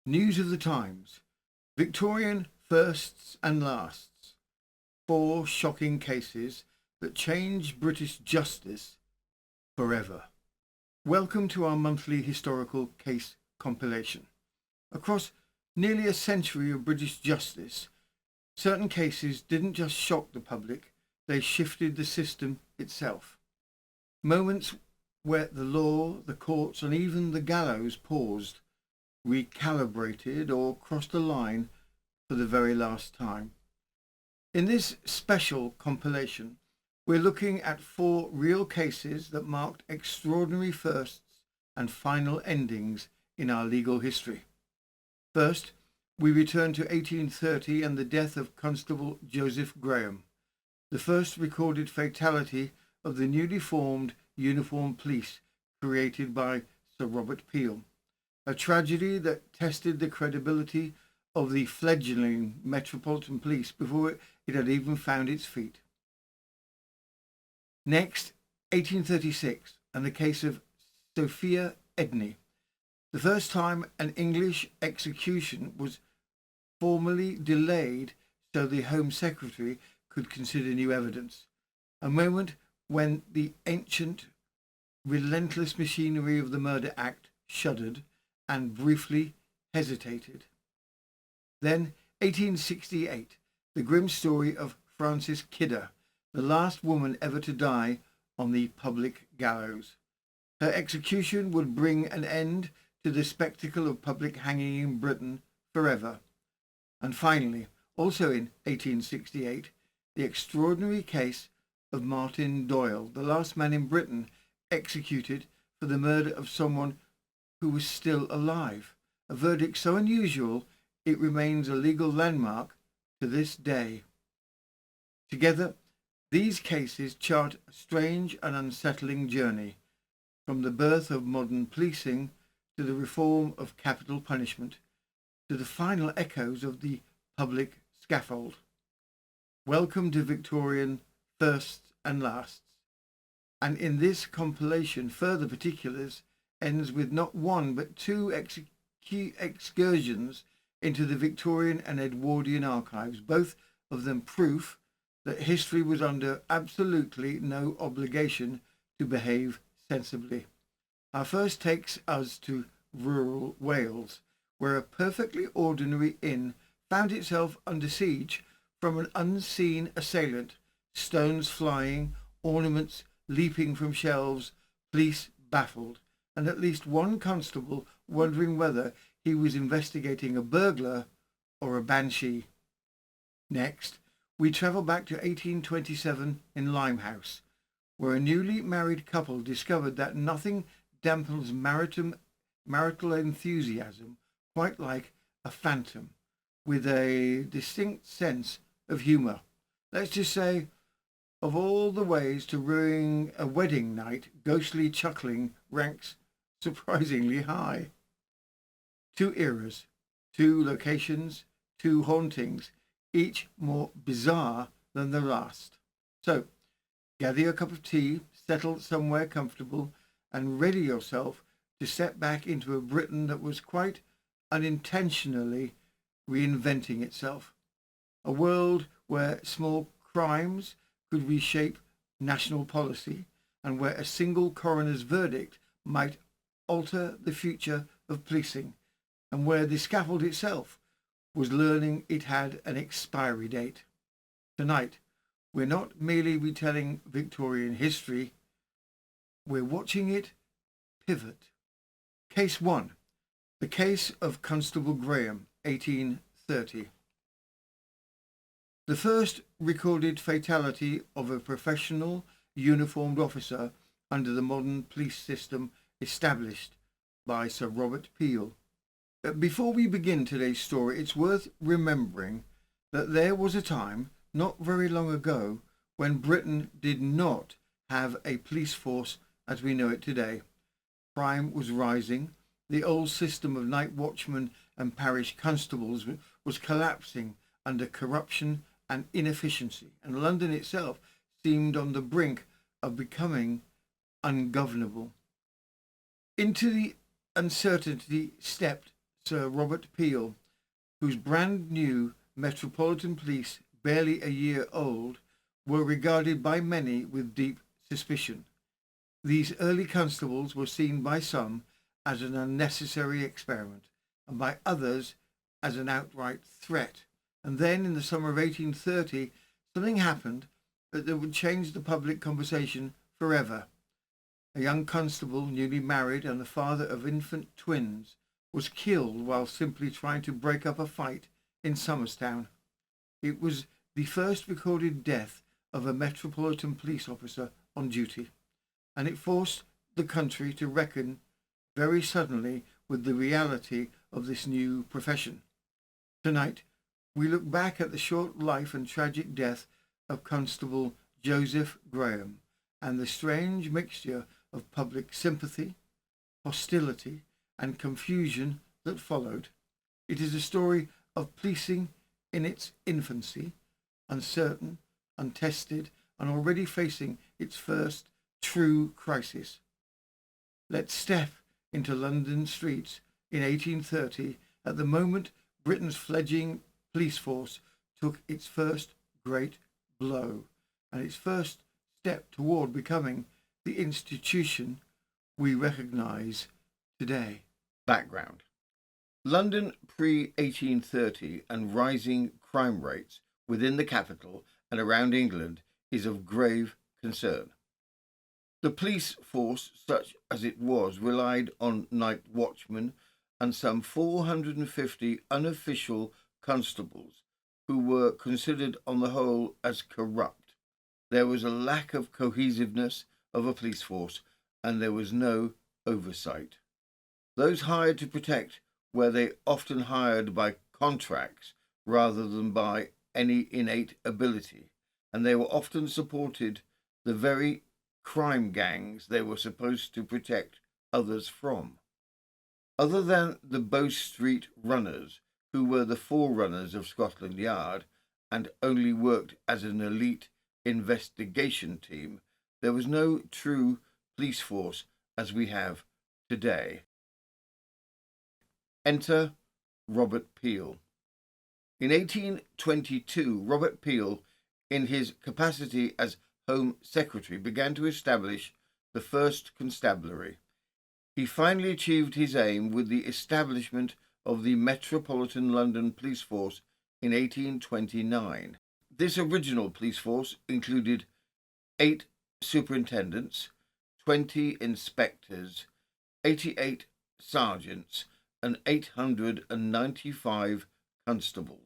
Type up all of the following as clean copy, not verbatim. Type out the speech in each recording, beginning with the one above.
News of the Times. Victorian Firsts and Lasts. 4 shocking cases that changed British justice forever. Welcome to our monthly historical case compilation. Across nearly a century of British justice, certain cases didn't just shock the public, they shifted the system itself. Moments where the law, the courts and even the gallows paused, recalibrated or crossed a line for the very last time. In this special compilation, we're looking at 4 real cases that marked extraordinary firsts and final endings in our legal history. First, we return to 1830 and the death of Constable Joseph Graham, the first recorded fatality of the newly formed uniformed police created by Sir Robert Peel. A tragedy that tested the credibility of the fledgling Metropolitan Police before it had even found its feet. Next, 1836, and the case of Sophia Edney, the first time an English execution was formally delayed so the Home Secretary could consider new evidence, a moment when the ancient, relentless machinery of the Murder Act shuddered and briefly hesitated. Then 1868, the grim story of Frances Kidder, the last woman ever to die on the public gallows. Her execution would bring an end to the spectacle of public hanging in Britain forever. And finally, also in 1868, the extraordinary case of Martin Doyle, the last man in Britain executed for the murder of someone who was still alive, a verdict so unusual it remains a legal landmark to this day. Together, these cases chart a strange and unsettling journey, from the birth of modern policing to the reform of capital punishment, to the final echoes of the public scaffold. Welcome to Victorian Firsts and Lasts, and in this compilation further particulars ends with not one but 2 excursions into the Victorian and Edwardian archives, both of them proof that history was under absolutely no obligation to behave sensibly. Our first takes us to rural Wales, where a perfectly ordinary inn found itself under siege from an unseen assailant, stones flying, ornaments leaping from shelves, police baffled, and at least one constable wondering whether he was investigating a burglar or a banshee. Next, we travel back to 1827 in Limehouse, where a newly married couple discovered that nothing dampens marital enthusiasm quite like a phantom with a distinct sense of humour. Let's just say, of all the ways to ruin a wedding night, ghostly chuckling ranks surprisingly high. 2 eras, 2 locations, 2 hauntings, each more bizarre than the last. So, gather your cup of tea, settle somewhere comfortable, and ready yourself to step back into a Britain that was quite unintentionally reinventing itself. A world where small crimes could reshape national policy, and where a single coroner's verdict might alter the future of policing, and where the scaffold itself was learning it had an expiry date. Tonight, we're not merely retelling Victorian history, we're watching it pivot. Case 1. The case of Constable Graham, 1830. The first recorded fatality of a professional uniformed officer under the modern police system established by Sir Robert Peel. Before we begin today's story, it's worth remembering that there was a time, not very long ago, when Britain did not have a police force as we know it today. Crime was rising, the old system of night watchmen and parish constables was collapsing under corruption and inefficiency, and London itself seemed on the brink of becoming ungovernable. Into the uncertainty stepped Sir Robert Peel, whose brand new Metropolitan Police, barely a year old, were regarded by many with deep suspicion. These early constables were seen by some as an unnecessary experiment, and by others as an outright threat. And then, in the summer of 1830, something happened that would change the public conversation forever. A young constable, newly married and the father of infant twins, was killed while simply trying to break up a fight in Somerstown. It was the first recorded death of a Metropolitan Police officer on duty, and it forced the country to reckon very suddenly with the reality of this new profession. Tonight, we look back at the short life and tragic death of Constable Joseph Graham and the strange mixture of public sympathy, hostility, and confusion that followed. It is a story of policing in its infancy, uncertain, untested, and already facing its first true crisis. Let's step into London streets in 1830 at the moment Britain's fledgling police force took its first great blow and its first step toward becoming the institution we recognise today. Background. London pre-1830 and rising crime rates within the capital and around England is of grave concern. The police force, such as it was, relied on night watchmen and some 450 unofficial constables who were considered on the whole as corrupt. There was a lack of cohesiveness of a police force and there was no oversight. Those hired to protect were they often hired by contracts rather than by any innate ability, and they were often supported the very crime gangs they were supposed to protect others from. Other than the Bow Street runners, who were the forerunners of Scotland Yard and only worked as an elite investigation team, there was no true police force as we have today. Enter Robert Peel. In 1822, Robert Peel, in his capacity as Home Secretary, began to establish the first constabulary. He finally achieved his aim with the establishment of the Metropolitan London Police Force in 1829. This original police force included 8 superintendents, 20 inspectors, 88 sergeants, and 895 constables.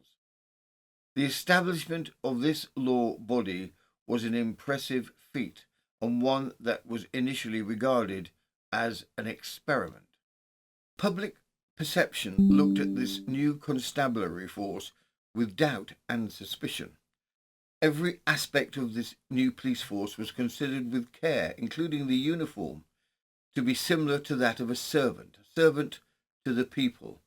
The establishment of this law body was an impressive feat and one that was initially regarded as an experiment. Public perception looked at this new constabulary force with doubt and suspicion. Every aspect of this new police force was considered with care, including the uniform, to be similar to that of a servant to the people,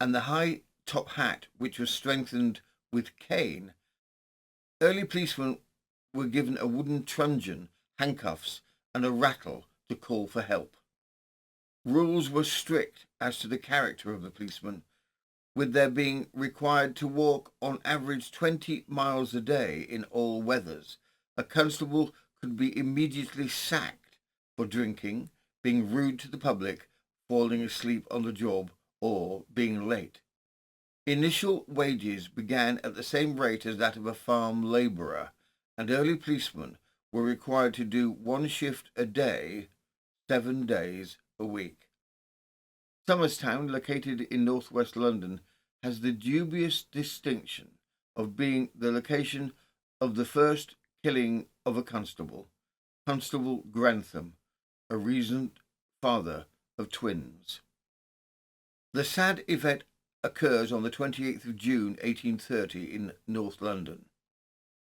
and the high top hat, which was strengthened with cane. Early policemen were given a wooden truncheon, handcuffs, and a rattle to call for help. Rules were strict as to the character of the policeman, with their being required to walk on average 20 miles a day in all weathers. A constable could be immediately sacked for drinking, being rude to the public, falling asleep on the job, or being late. Initial wages began at the same rate as that of a farm labourer, and early policemen were required to do 1 shift a day, 7 days a week. Somerstown, located in northwest London, has the dubious distinction of being the location of the first killing of a constable, Constable Grantham, a recent father of twins. The sad event occurs on the 28th of June 1830 in North London.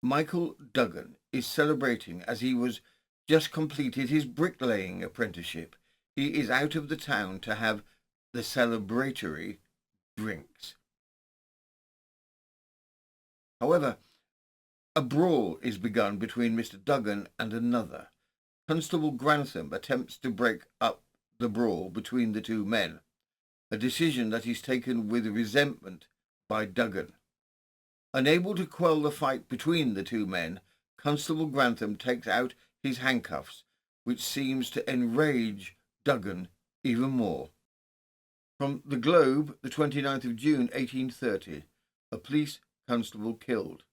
Michael Duggan is celebrating as he was just completed his bricklaying apprenticeship. He is out of the town to have the celebratory drinks. However, a brawl is begun between Mr. Duggan and another. Constable Grantham attempts to break up the brawl between the two men. a decision that is taken with resentment by Duggan. Unable to quell the fight between the two men, Constable Grantham takes out his handcuffs, which seems to enrage Duggan even more. From the Globe, the 29th of June 1830, a police constable killed.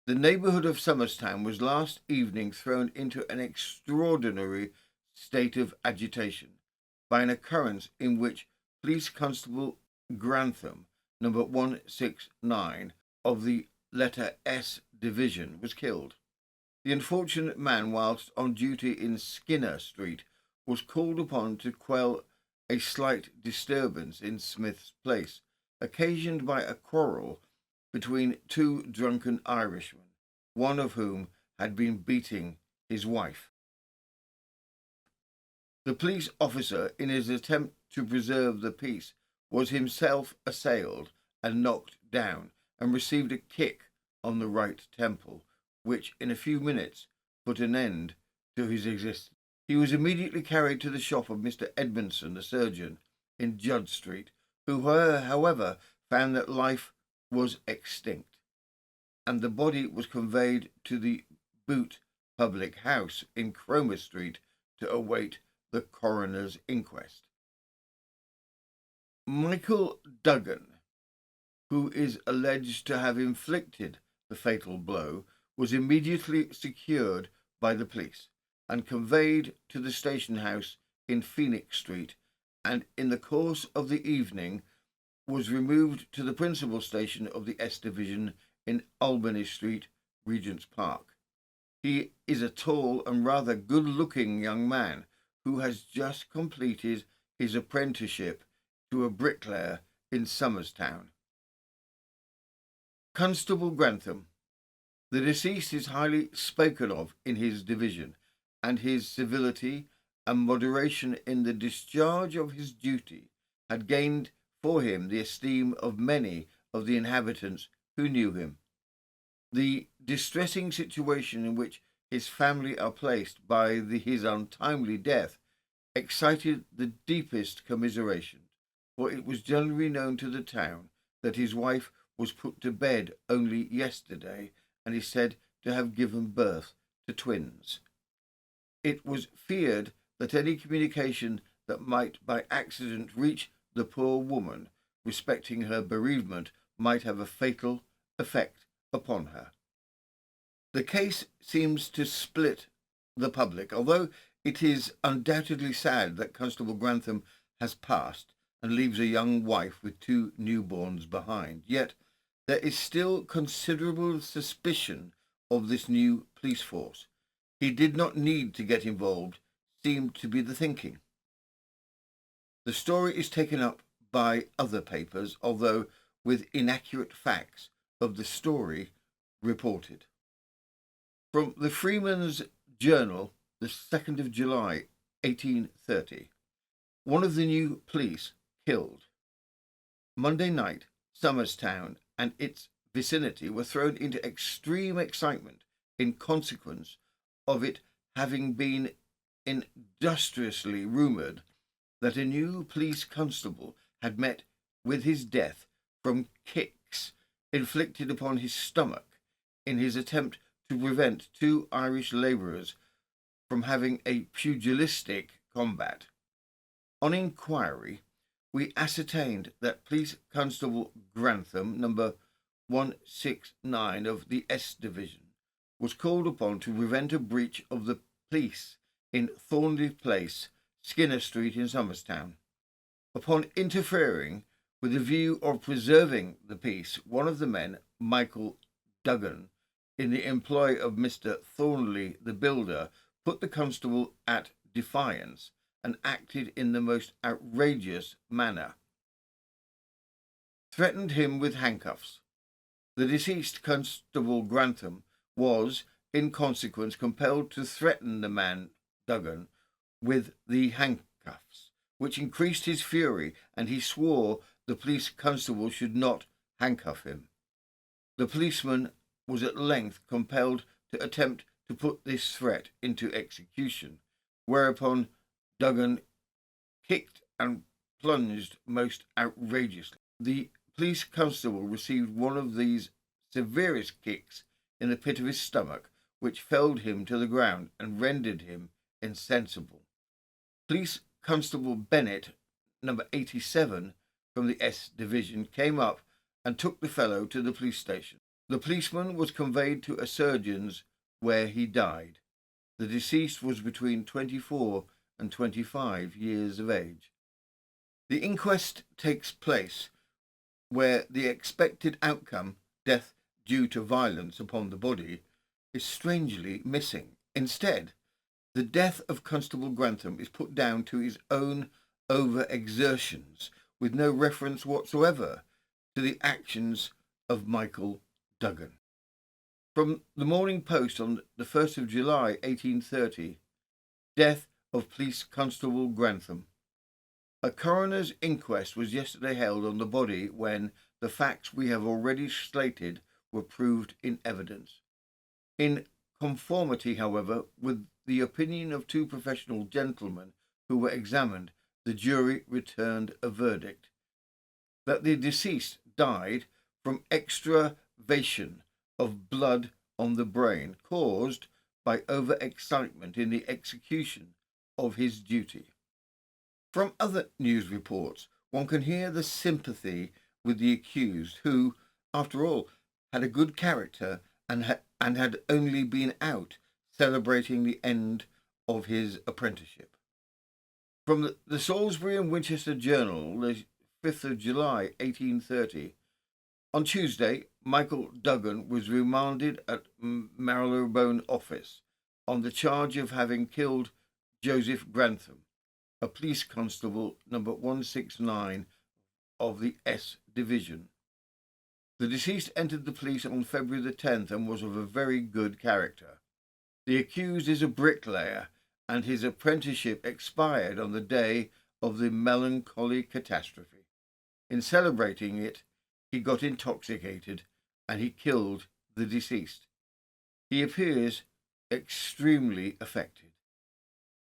The neighbourhood of Somerstown was last evening thrown into an extraordinary state of agitation by an occurrence in which Police Constable Grantham, number 169 of the letter S Division, was killed. The unfortunate man, whilst on duty in Skinner Street, was called upon to quell a slight disturbance in Smith's Place, occasioned by a quarrel between two drunken Irishmen, one of whom had been beating his wife. The police officer, in his attempt to preserve the peace, was himself assailed and knocked down, and received a kick on the right temple, which in a few minutes put an end to his existence. He was immediately carried to the shop of Mr. Edmondson, the surgeon, in Judd Street, who, however, found that life was extinct, and the body was conveyed to the Boot public house in Cromer Street to await the coroner's inquest. Michael Duggan, who is alleged to have inflicted the fatal blow, was immediately secured by the police and conveyed to the station house in Phoenix Street, and in the course of the evening was removed to the principal station of the S Division in Albany Street, Regent's Park. He is a tall and rather good-looking young man who has just completed his apprenticeship to a bricklayer in Somerstown. Constable Grantham. The deceased is highly spoken of in his division, and his civility and moderation in the discharge of his duty had gained for him the esteem of many of the inhabitants who knew him. The distressing situation in which his family are placed by his untimely death excited the deepest commiseration, for it was generally known to the town that his wife was put to bed only yesterday, and is said to have given birth to twins. It was feared that any communication that might by accident reach the poor woman respecting her bereavement might have a fatal effect upon her. The case seems to split the public, although it is undoubtedly sad that Constable Grantham has passed and leaves a young wife with two newborns behind. Yet there is still considerable suspicion of this new police force. He did not need to get involved, seemed to be the thinking. The story is taken up by other papers, although with inaccurate facts of the story reported. From the Freeman's Journal, the 2nd of July, 1830. One of the new police killed. Monday night, Somerstown and its vicinity were thrown into extreme excitement in consequence of it having been industriously rumoured that a new police constable had met with his death from kicks inflicted upon his stomach in his attempt to prevent two Irish labourers from having a pugilistic combat. On inquiry, we ascertained that Police Constable Grantham, number 169 of the S Division, was called upon to prevent a breach of the police in Thornleigh Place, Skinner Street in Somerstown. Upon interfering with the view of preserving the peace, one of the men, Michael Duggan, in the employ of Mr. Thornley the builder, put the constable at defiance and acted in the most outrageous manner. Threatened him with handcuffs. The deceased Constable Grantham was, in consequence, compelled to threaten the man Duggan with the handcuffs, which increased his fury, and he swore the police constable should not handcuff him. The policeman was at length compelled to attempt to put this threat into execution, whereupon Duggan kicked and plunged most outrageously. The police constable received one of these severest kicks in the pit of his stomach, which felled him to the ground and rendered him insensible. Police Constable Bennett, number 87 from the S Division, came up and took the fellow to the police station. The policeman was conveyed to a surgeon's where he died. The deceased was between 24 and 25 years of age. The inquest takes place where the expected outcome, death due to violence upon the body, is strangely missing. Instead, the death of Constable Grantham is put down to his own over-exertions, with no reference whatsoever to the actions of Michael Duggan. From the Morning Post on the 1st of July 1830, death of Police Constable Grantham. A coroner's inquest was yesterday held on the body when the facts we have already stated were proved in evidence. In conformity, however, with the opinion of two professional gentlemen who were examined, the jury returned a verdict that the deceased died from extravasation of blood on the brain caused by over-excitement in the execution of his duty. From other news reports, one can hear the sympathy with the accused, who, after all, had a good character and had only been out celebrating the end of his apprenticeship. From the Salisbury and Winchester Journal, the 5th of July 1830, on Tuesday, Michael Duggan was remanded at Marylebone office on the charge of having killed Joseph Grantham, a police constable number 169 of the S Division. The deceased entered the police on February the 10th and was of a very good character. The accused is a bricklayer, and his apprenticeship expired on the day of the melancholy catastrophe. In celebrating it, he got intoxicated and he killed the deceased. He appears extremely affected.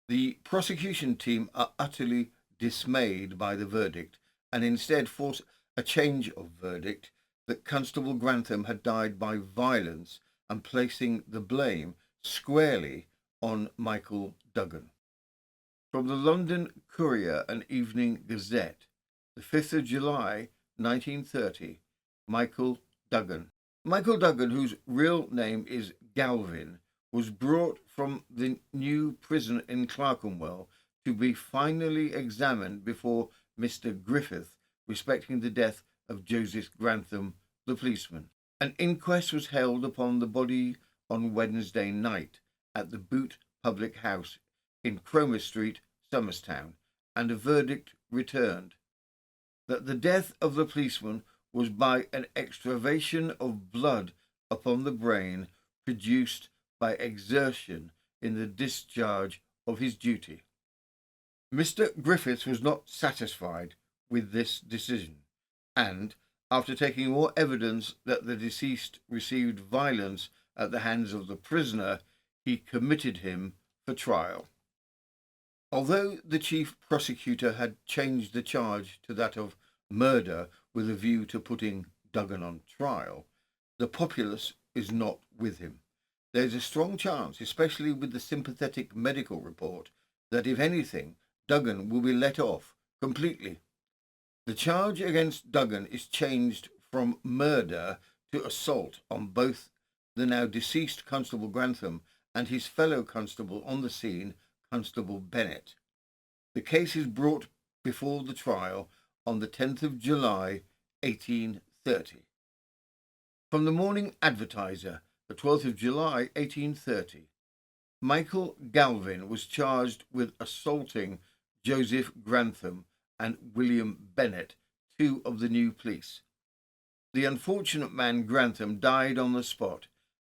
The prosecution team are utterly dismayed by the verdict and instead force a change of verdict that Constable Grantham had died by violence and placing the blame squarely on Michael Duggan. From the London Courier and Evening Gazette, the 5th of July 1930, Michael Duggan. Michael Duggan, whose real name is Galvin, was brought from the new prison in Clerkenwell to be finally examined before Mr. Griffith respecting the death of Joseph Grantham, the policeman. An inquest was held upon the body on Wednesday night at the Boot Public House in Cromer Street, Somerstown, and a verdict returned that the death of the policeman was by an extravasation of blood upon the brain produced by exertion in the discharge of his duty. Mr. Griffiths was not satisfied with this decision, and, after taking more evidence that the deceased received violence at the hands of the prisoner, he committed him for trial. Although the chief prosecutor had changed the charge to that of murder with a view to putting Duggan on trial, the populace is not with him. There is a strong chance, especially with the sympathetic medical report, that if anything, Duggan will be let off completely. The charge against Duggan is changed from murder to assault on both the now deceased Constable Grantham and his fellow constable on the scene, Constable Bennett. The case is brought before the trial on the 10th of July, 1830. From the Morning Advertiser, the 12th of July, 1830. Michael Galvin was charged with assaulting Joseph Grantham and William Bennett, two of the new police. The unfortunate man Grantham died on the spot,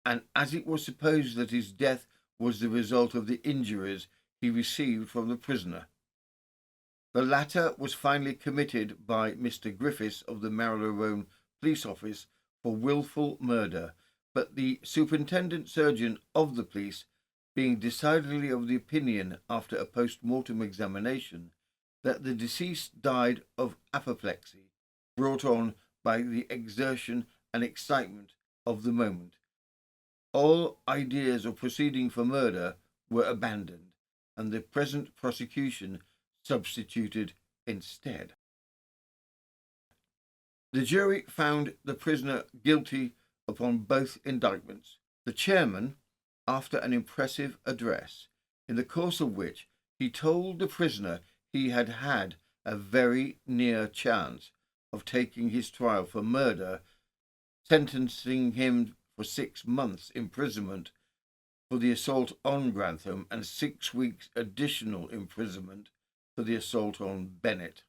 and as it was supposed that his death was the result of the injuries he received from the prisoner, the latter was finally committed by Mr. Griffiths of the Marylebone Police Office for wilful murder, but the superintendent surgeon of the police, being decidedly of the opinion after a post-mortem examination that the deceased died of apoplexy brought on by the exertion and excitement of the moment. All ideas of proceeding for murder were abandoned, and the present prosecution substituted instead. The jury found the prisoner guilty upon both indictments. The chairman, after an impressive address, in the course of which he told the prisoner he had had a very near chance of taking his trial for murder, sentencing him for 6 months' imprisonment for the assault on Grantham and 6 weeks additional imprisonment for the assault on Bennett.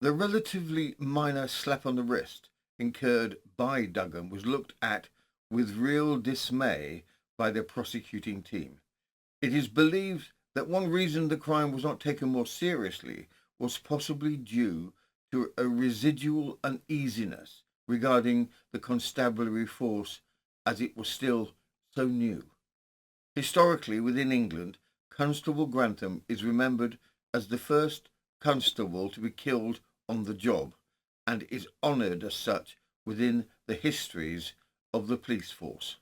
The relatively minor slap on the wrist incurred by Duggan was looked at with real dismay by the prosecuting team. It is believed that one reason the crime was not taken more seriously was possibly due to a residual uneasiness regarding the constabulary force, as it was still so new. Historically, within England, Constable Grantham is remembered as the first constable to be killed on the job, and is honoured as such within the histories of the police force.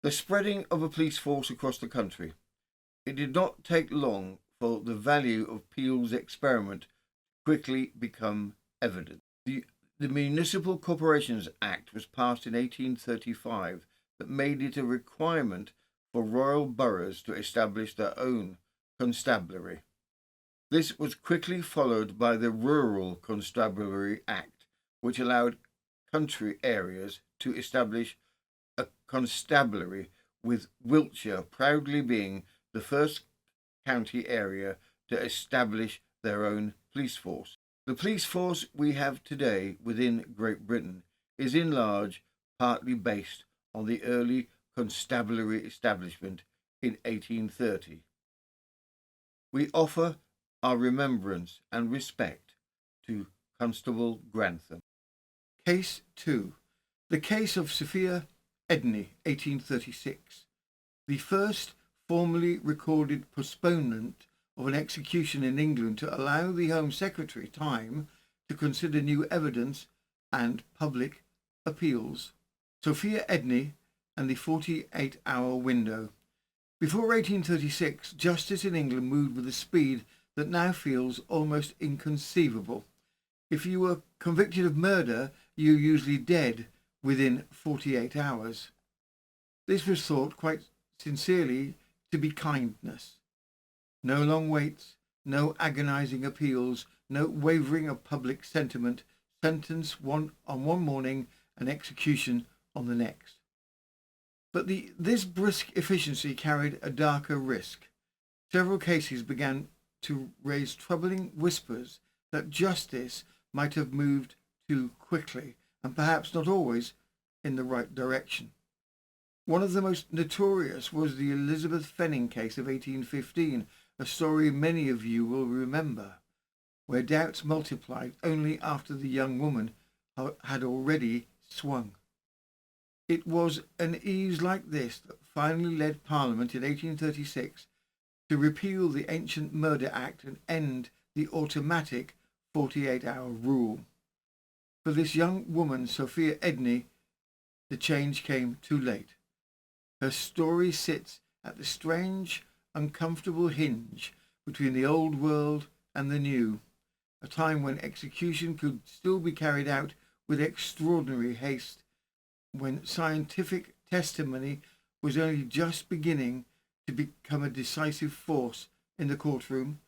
The spreading of a police force across the country. It did not take long for the value of Peel's experiment to quickly become evident. The Municipal Corporations Act was passed in 1835 that made it a requirement for royal boroughs to establish their own constabulary. This was quickly followed by the Rural Constabulary Act, which allowed country areas to establish a constabulary, with Wiltshire proudly being the first county area to establish their own police force. The police force we have today within Great Britain is in large partly based on the early constabulary establishment in 1830. We offer our remembrance and respect to Constable Grantham. Case 2. The case of Sophia, Edney, 1836. The first formally recorded postponement of an execution in England to allow the Home Secretary time to consider new evidence and public appeals. Sophia Edney and the 48-hour window. Before 1836, justice in England moved with a speed that now feels almost inconceivable. If you were convicted of murder, you were usually dead within 48 hours. This was thought quite sincerely to be kindness. No long waits, no agonizing appeals, no wavering of public sentiment, sentence on one morning and execution on the next. But this brisk efficiency carried a darker risk. Several cases began to raise troubling whispers that justice might have moved too quickly, and perhaps not always in the right direction. One of the most notorious was the Elizabeth Fenning case of 1815, a story many of you will remember, where doubts multiplied only after the young woman had already swung. It was an ease like this that finally led Parliament in 1836 to repeal the ancient Murder Act and end the automatic 48-hour rule. For this young woman, Sophia Edney, the change came too late. Her story sits at the strange, uncomfortable hinge between the old world and the new, a time when execution could still be carried out with extraordinary haste, when scientific testimony was only just beginning to become a decisive force in the courtroom,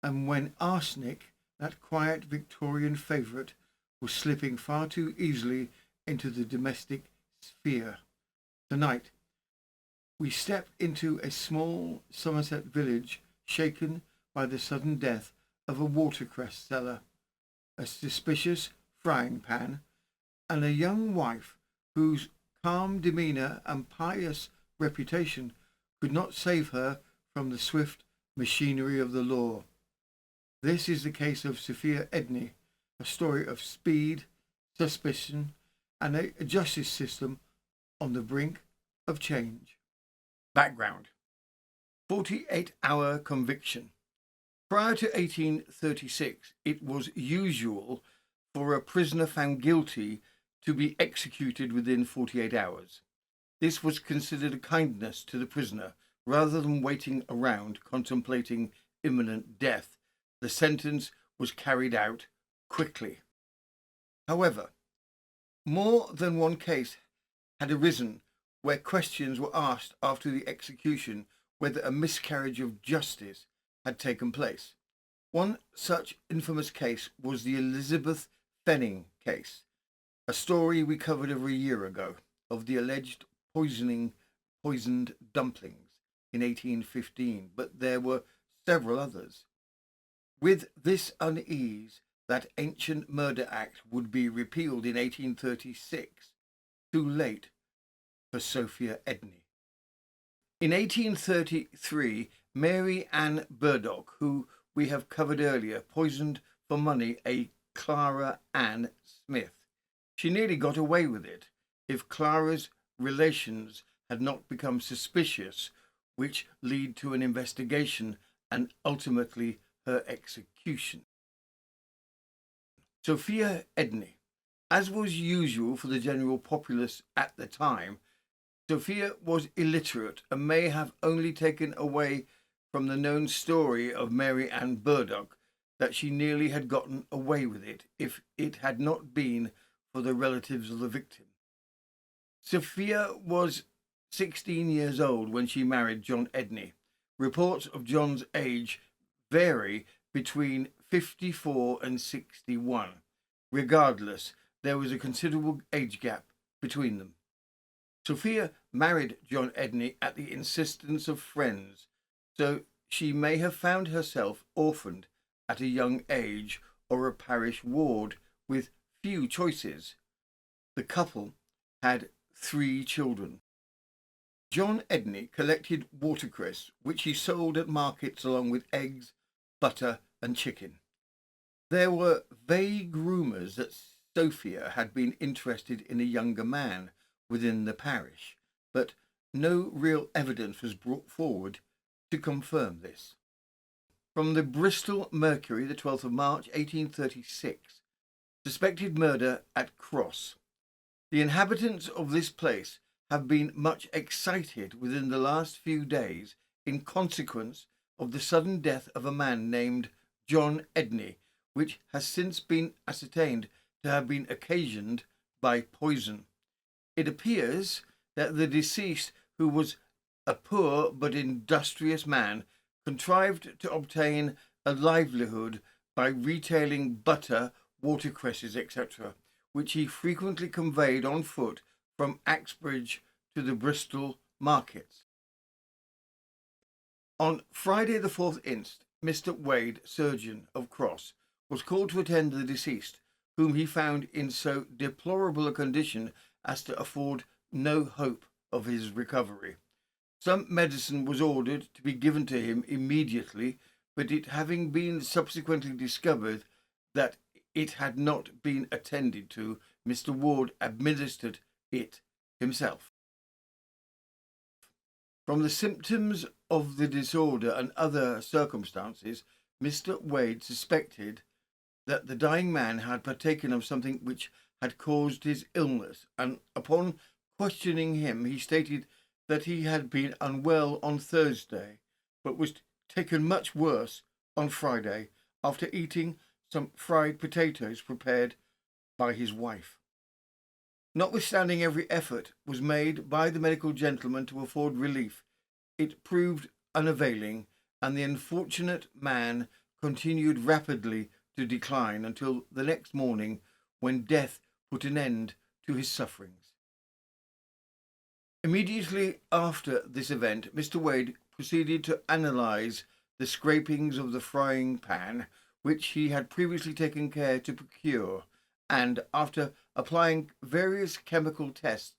and when arsenic, that quiet Victorian favourite, was slipping far too easily into the domestic sphere. Tonight, we step into a small Somerset village shaken by the sudden death of a watercress seller, a suspicious frying pan, and a young wife whose calm demeanour and pious reputation could not save her from the swift machinery of the law. This is the case of Sophia Edney, a story of speed, suspicion, and a justice system on the brink of change. Background: 48-hour conviction. Prior to 1836, it was usual for a prisoner found guilty to be executed within 48 hours. This was considered a kindness to the prisoner. Rather than waiting around contemplating imminent death, the sentence was carried out quickly. However, more than one case had arisen where questions were asked after the execution whether a miscarriage of justice had taken place. One such infamous case was the Elizabeth Fenning case, a story we covered over a year ago, of the alleged poisoned dumplings in 1815, but there were several others. With this unease, that ancient Murder Act would be repealed in 1836, too late for Sophia Edney. In 1833, Mary Ann Burdock, who we have covered earlier, poisoned for money a Clara Ann Smith. She nearly got away with it if Clara's relations had not become suspicious, which lead to an investigation and ultimately her execution. Sophia Edney. As was usual for the general populace at the time, Sophia was illiterate and may have only taken away from the known story of Mary Ann Burdock that she nearly had gotten away with it if it had not been for the relatives of the victim. Sophia was 16 years old when she married John Edney. Reports of John's age vary between 54 and 61. Regardless, there was a considerable age gap between them. Sophia married John Edney at the insistence of friends, so she may have found herself orphaned at a young age or a parish ward with few choices. The couple had 3 children. John Edney collected watercress, which he sold at markets along with eggs, butter and chicken. There were vague rumours that Sophia had been interested in a younger man within the parish, but no real evidence was brought forward to confirm this. From the Bristol Mercury, the 12th of March, 1836, suspected murder at Cross. The inhabitants of this place have been much excited within the last few days in consequence of the sudden death of a man named John Edney, which has since been ascertained to have been occasioned by poison. It appears that the deceased, who was a poor but industrious man, contrived to obtain a livelihood by retailing butter, watercresses, etc., which he frequently conveyed on foot from Axbridge to the Bristol markets. On Friday the 4th inst, Mr. Wade, surgeon of Cross, was called to attend the deceased, whom he found in so deplorable a condition as to afford no hope of his recovery. Some medicine was ordered to be given to him immediately, but it having been subsequently discovered that it had not been attended to, Mr. Ward administered it himself. From the symptoms of the disorder and other circumstances, Mr. Wade suspected that the dying man had partaken of something which had caused his illness, and upon questioning him, he stated that he had been unwell on Thursday, but was taken much worse on Friday after eating some fried potatoes prepared by his wife. Notwithstanding every effort was made by the medical gentleman to afford relief, it proved unavailing, and the unfortunate man continued rapidly to decline until the next morning, when death put an end to his sufferings. Immediately after this event, Mr. Wade proceeded to analyse the scrapings of the frying pan, which he had previously taken care to procure, and, after applying various chemical tests,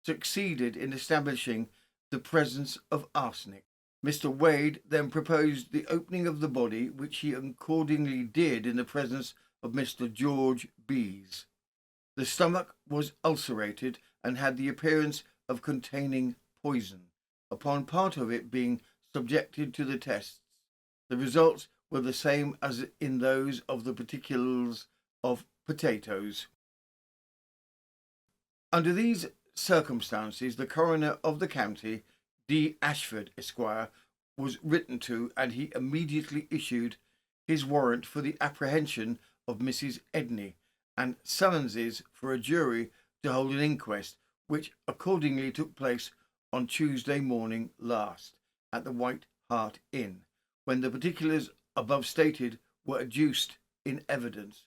succeeded in establishing the presence of arsenic. Mr. Wade then proposed the opening of the body, which he accordingly did in the presence of Mr. George Bees. The stomach was ulcerated and had the appearance of containing poison. Upon part of it being subjected to the tests, the results were the same as in those of the particulars of potatoes. Under these circumstances, the coroner of the county, D. Ashford, Esquire, was written to, and he immediately issued his warrant for the apprehension of Mrs. Edney, and summonses for a jury to hold an inquest, which accordingly took place on Tuesday morning last at the White Hart Inn, when the particulars above stated were adduced in evidence,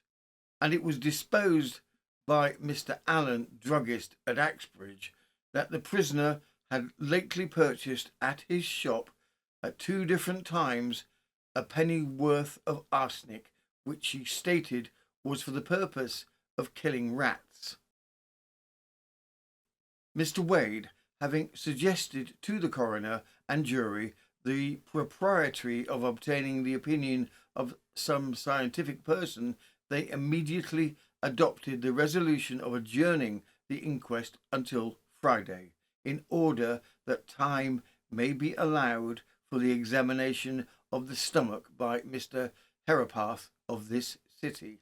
and it was disposed by Mr. Allen, druggist at Axbridge, that the prisoner had lately purchased at his shop at 2 different times a pennyworth of arsenic, which he stated was for the purpose of killing rats. Mr. Wade, having suggested to the coroner and jury the propriety of obtaining the opinion of some scientific person, they immediately adopted the resolution of adjourning the inquest until Friday, in order that time may be allowed for the examination of the stomach by Mr. Herapath of this city.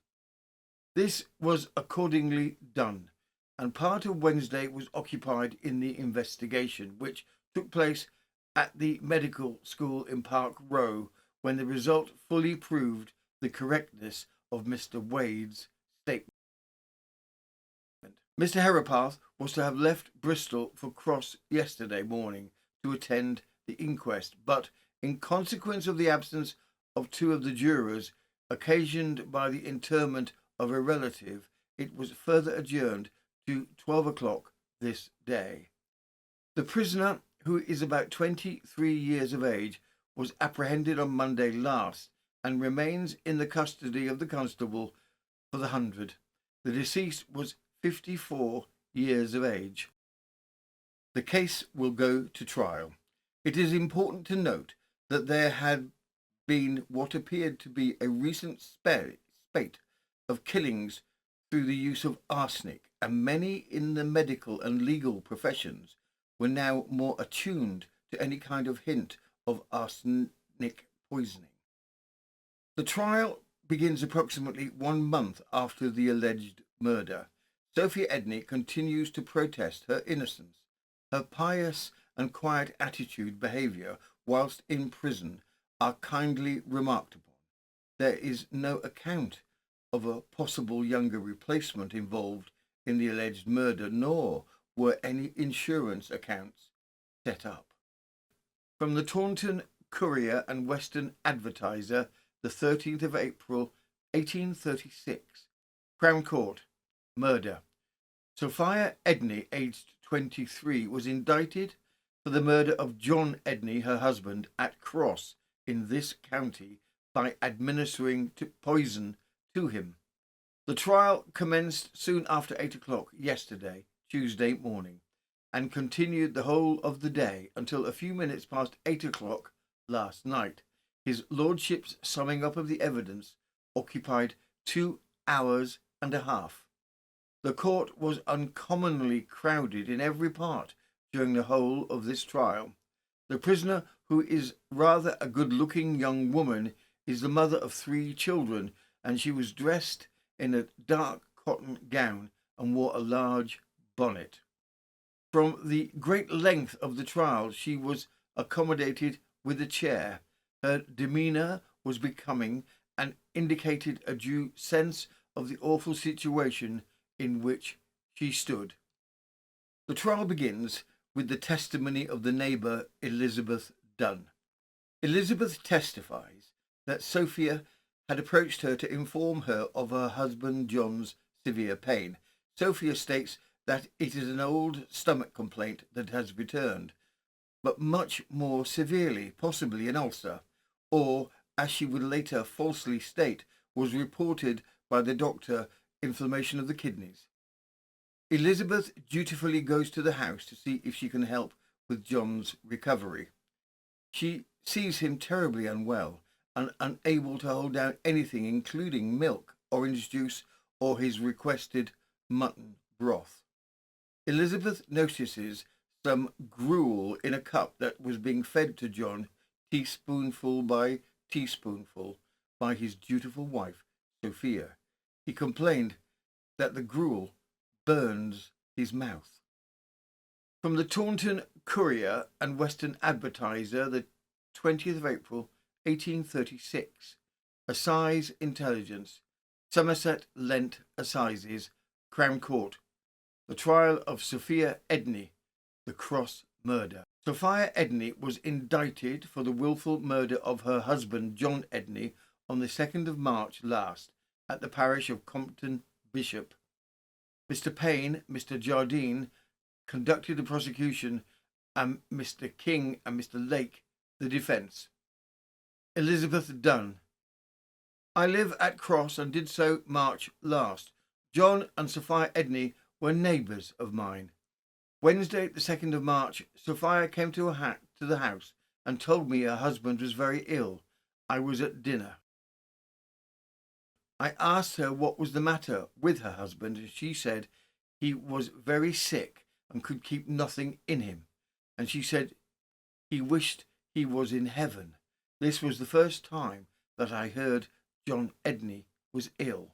This was accordingly done, and part of Wednesday was occupied in the investigation, which took place at the medical school in Park Row, when the result fully proved the correctness of Mr. Wade's statement. Mr. Herapath was to have left Bristol for Cross yesterday morning to attend the inquest, but in consequence of the absence of 2 of the jurors, occasioned by the interment of a relative, it was further adjourned to 12 o'clock this day. The prisoner, who is about 23 years of age, was apprehended on Monday last and remains in the custody of the Constable for the 100. The deceased was 54 years of age. The case will go to trial. It is important to note that there had been what appeared to be a recent spate of killings through the use of arsenic, and many in the medical and legal professions were now more attuned to any kind of hint of arsenic poisoning. The trial begins approximately 1 month after the alleged murder. Sophia Edney continues to protest her innocence. Her pious and quiet behaviour whilst in prison are kindly remarked upon. There is no account of a possible younger replacement involved in the alleged murder, nor were any insurance accounts set up. From the Taunton Courier and Western Advertiser, the 13th of April, 1836. Crown Court. Murder. Sophia Edney, aged 23, was indicted for the murder of John Edney, her husband, at Cross in this county by administering poison to him. The trial commenced soon after 8 o'clock yesterday, Tuesday morning, and continued the whole of the day until a few minutes past 8 o'clock last night. His lordship's summing up of the evidence occupied 2 hours and a half. The court was uncommonly crowded in every part during the whole of this trial. The prisoner, who is rather a good-looking young woman, is the mother of 3 children, and she was dressed in a dark cotton gown and wore a large bonnet. From the great length of the trial, she was accommodated with a chair. Her demeanour was becoming and indicated a due sense of the awful situation in which she stood. The trial begins with the testimony of the neighbour Elizabeth Dunn. Elizabeth testifies that Sophia had approached her to inform her of her husband John's severe pain. Sophia states that it is an old stomach complaint that has returned, but much more severely, possibly an ulcer, or, as she would later falsely state, was reported by the doctor inflammation of the kidneys. Elizabeth dutifully goes to the house to see if she can help with John's recovery. She sees him terribly unwell and unable to hold down anything, including milk, orange juice, or his requested mutton broth. Elizabeth notices some gruel in a cup that was being fed to John, teaspoonful by teaspoonful, by his dutiful wife, Sophia. He complained that the gruel burns his mouth. From the Taunton Courier and Western Advertiser, the 20th of April, 1836. Assize Intelligence. Somerset Lent Assizes, Crown Court. The trial of Sophia Edney, the Cross murder. Sophia Edney was indicted for the wilful murder of her husband, John Edney, on the 2nd of March last, at the parish of Compton Bishop. Mr. Payne, Mr. Jardine, conducted the prosecution, and Mr. King and Mr. Lake the defence. Elizabeth Dunn. I live at Cross and did so March last. John and Sophia Edney were neighbours of mine. Wednesday, the 2nd of March, Sophia came to the house and told me her husband was very ill. I was at dinner. I asked her what was the matter with her husband, and she said he was very sick and could keep nothing in him. And she said he wished he was in heaven. This was the first time that I heard John Edney was ill.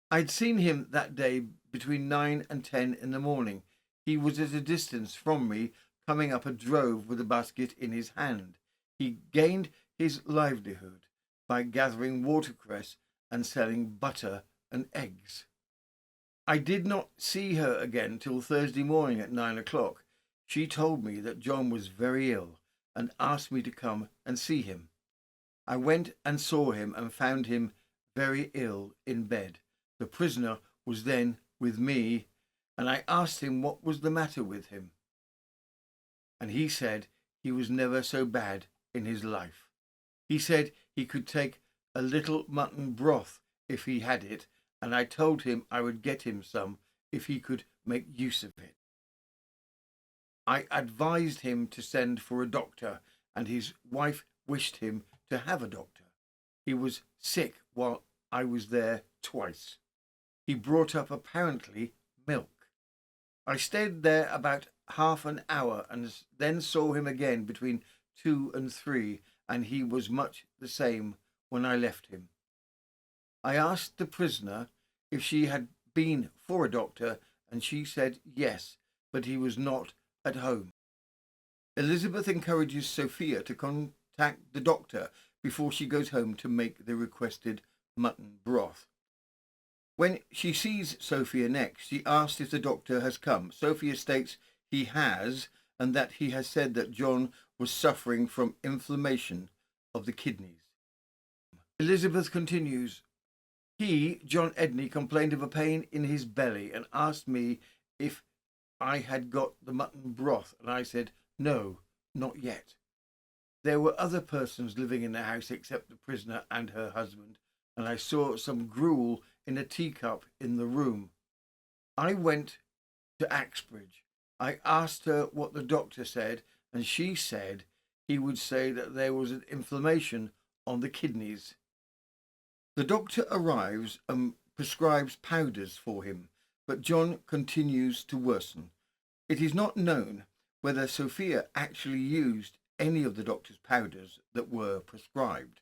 I'd seen him that day between 9 and 10 in the morning. He was at a distance from me, coming up a drove with a basket in his hand. He gained his livelihood by gathering watercress and selling butter and eggs. I did not see her again till Thursday morning at 9 o'clock. She told me that John was very ill and asked me to come and see him. I went and saw him and found him very ill in bed. The prisoner was then with me, and I asked him what was the matter with him. And he said he was never so bad in his life. He said he could take a little mutton broth if he had it, and I told him I would get him some if he could make use of it. I advised him to send for a doctor, and his wife wished him to have a doctor. He was sick while I was there twice. He brought up apparently milk. I stayed there about half an hour and then saw him again between 2 and 3, and he was much the same when I left him. I asked the prisoner if she had been for a doctor, and she said yes, but he was not at home. Elizabeth encourages Sophia to contact the doctor before she goes home to make the requested mutton broth. When she sees Sophia next, she asks if the doctor has come. Sophia states he has, and that he has said that John was suffering from inflammation of the kidneys. Elizabeth continues, he, John Edney, complained of a pain in his belly and asked me if I had got the mutton broth, and I said, no, not yet. There were other persons living in the house except the prisoner and her husband, and I saw some gruel in a teacup in the room. I went to Axbridge. I asked her what the doctor said, and she said he would say that there was an inflammation on the kidneys. The doctor arrives and prescribes powders for him, but John continues to worsen. It is not known whether Sophia actually used any of the doctor's powders that were prescribed.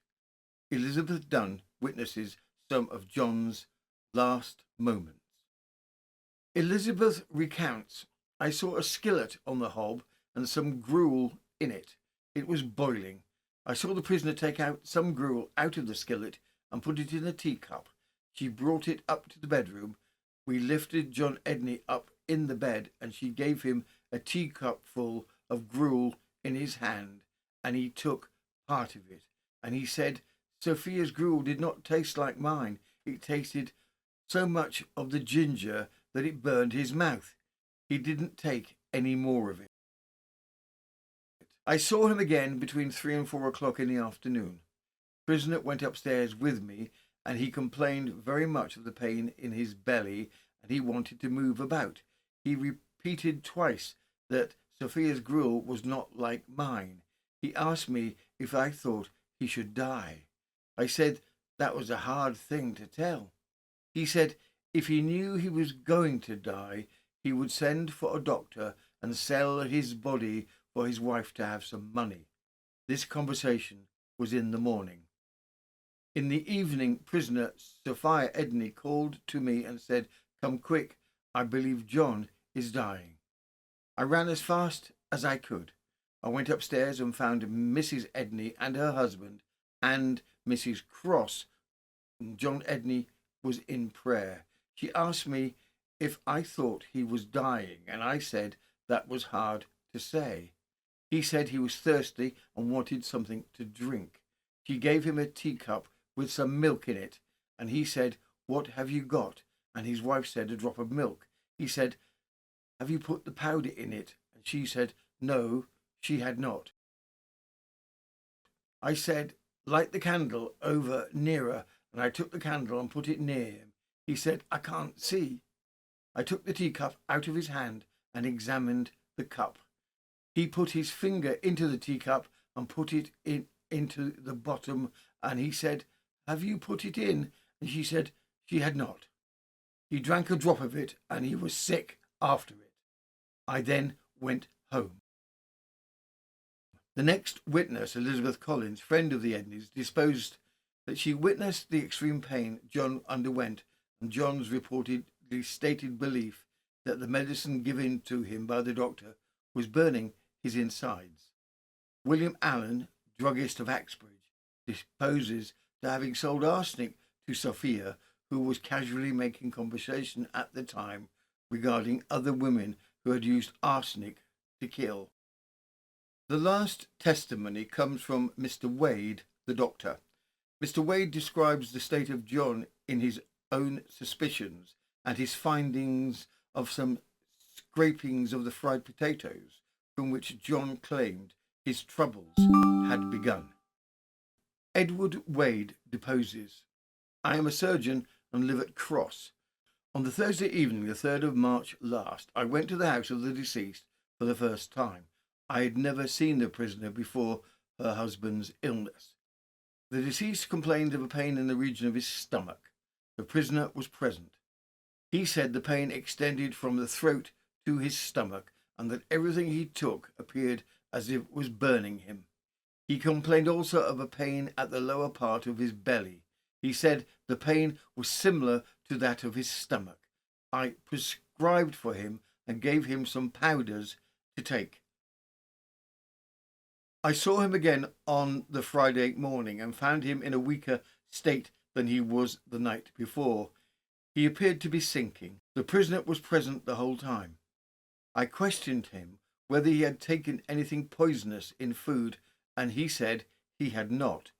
Elizabeth Dunn witnesses some of John's last moments. Elizabeth recounts, I saw a skillet on the hob and some gruel in it. It was boiling. I saw the prisoner take out some gruel out of the skillet and put it in a teacup. She brought it up to the bedroom. We lifted John Edney up in the bed, and she gave him a teacup full of gruel in his hand, and he took part of it. And he said, Sophia's gruel did not taste like mine. It tasted so much of the ginger that it burned his mouth. He didn't take any more of it. I saw him again between 3 and 4 o'clock in the afternoon. Prisoner went upstairs with me, and he complained very much of the pain in his belly, and he wanted to move about. He repeated twice that Sophia's gruel was not like mine. He asked me if I thought he should die. I said that was a hard thing to tell. He said if he knew he was going to die, he would send for a doctor and sell his body for his wife to have some money. This conversation was in the morning. In the evening, prisoner Sophia Edney called to me and said, "Come quick, I believe John is dying." I ran as fast as I could. I went upstairs and found Mrs. Edney and her husband and Mrs. Cross. John Edney was in prayer. She asked me if I thought he was dying, and I said that was hard to say. He said he was thirsty and wanted something to drink. She gave him a teacup with some milk in it, and he said, "What have you got?" And his wife said, "A drop of milk." He said, "Have you put the powder in it?" And she said, no, she had not. I said, "Light the candle over nearer," and I took the candle and put it near him. He said, "I can't see." I took the teacup out of his hand and examined the cup. He put his finger into the teacup and put it into the bottom, and he said, "Have you put it in?" And she said she had not. He drank a drop of it, and he was sick after it. I then went home. The next witness, Elizabeth Collins, friend of the Edneys, disposed that she witnessed the extreme pain John underwent, and John's reportedly stated belief that the medicine given to him by the doctor was burning his insides. William Allen, druggist of Axbridge, disposes to having sold arsenic to Sophia, who was casually making conversation at the time regarding other women who had used arsenic to kill. The last testimony comes from Mr. Wade, the doctor. Mr. Wade describes the state of John in his own suspicions and his findings of some scrapings of the fried potatoes from which John claimed his troubles had begun. Edward Wade deposes, "I am a surgeon and live at Cross. On the Thursday evening, the 3rd of March last, I went to the house of the deceased for the first time. I had never seen the prisoner before her husband's illness. The deceased complained of a pain in the region of his stomach. The prisoner was present. He said the pain extended from the throat to his stomach, and that everything he took appeared as if it was burning him. He complained also of a pain at the lower part of his belly. He said the pain was similar to that of his stomach. I prescribed for him and gave him some powders to take. I saw him again on the Friday morning and found him in a weaker state than he was the night before. He appeared to be sinking. The prisoner was present the whole time. I questioned him whether he had taken anything poisonous in food, and he said he had not.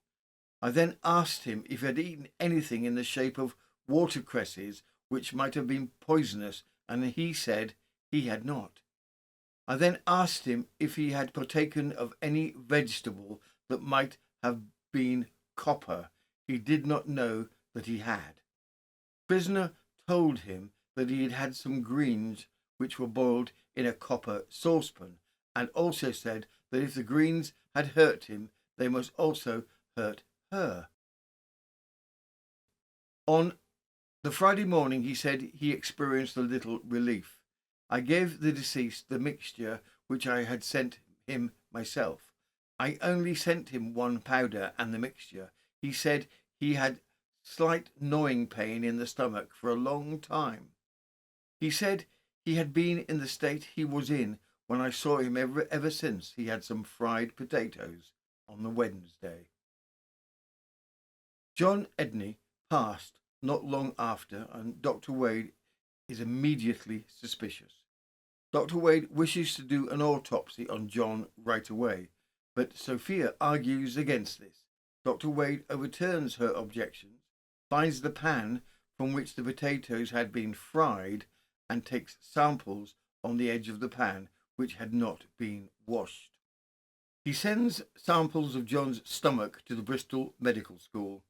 I then asked him if he had eaten anything in the shape of watercresses which might have been poisonous, and he said he had not. I then asked him if he had partaken of any vegetable that might have been copper. He did not know that he had. The prisoner told him that he had had some greens which were boiled in a copper saucepan, and also said that if the greens had hurt him, they must also hurt her. On the Friday morning, he said he experienced a little relief. I gave the deceased the mixture which I had sent him myself. I only sent him one powder and the mixture. He said he had slight gnawing pain in the stomach for a long time. He said he had been in the state he was in when I saw him ever since he had some fried potatoes on the Wednesday. John Edney passed not long after, and Dr. Wade is immediately suspicious. Dr. Wade wishes to do an autopsy on John right away, but Sophia argues against this. Dr. Wade overturns her objections, finds the pan from which the potatoes had been fried, and takes samples on the edge of the pan which had not been washed. He sends samples of John's stomach to the Bristol Medical School.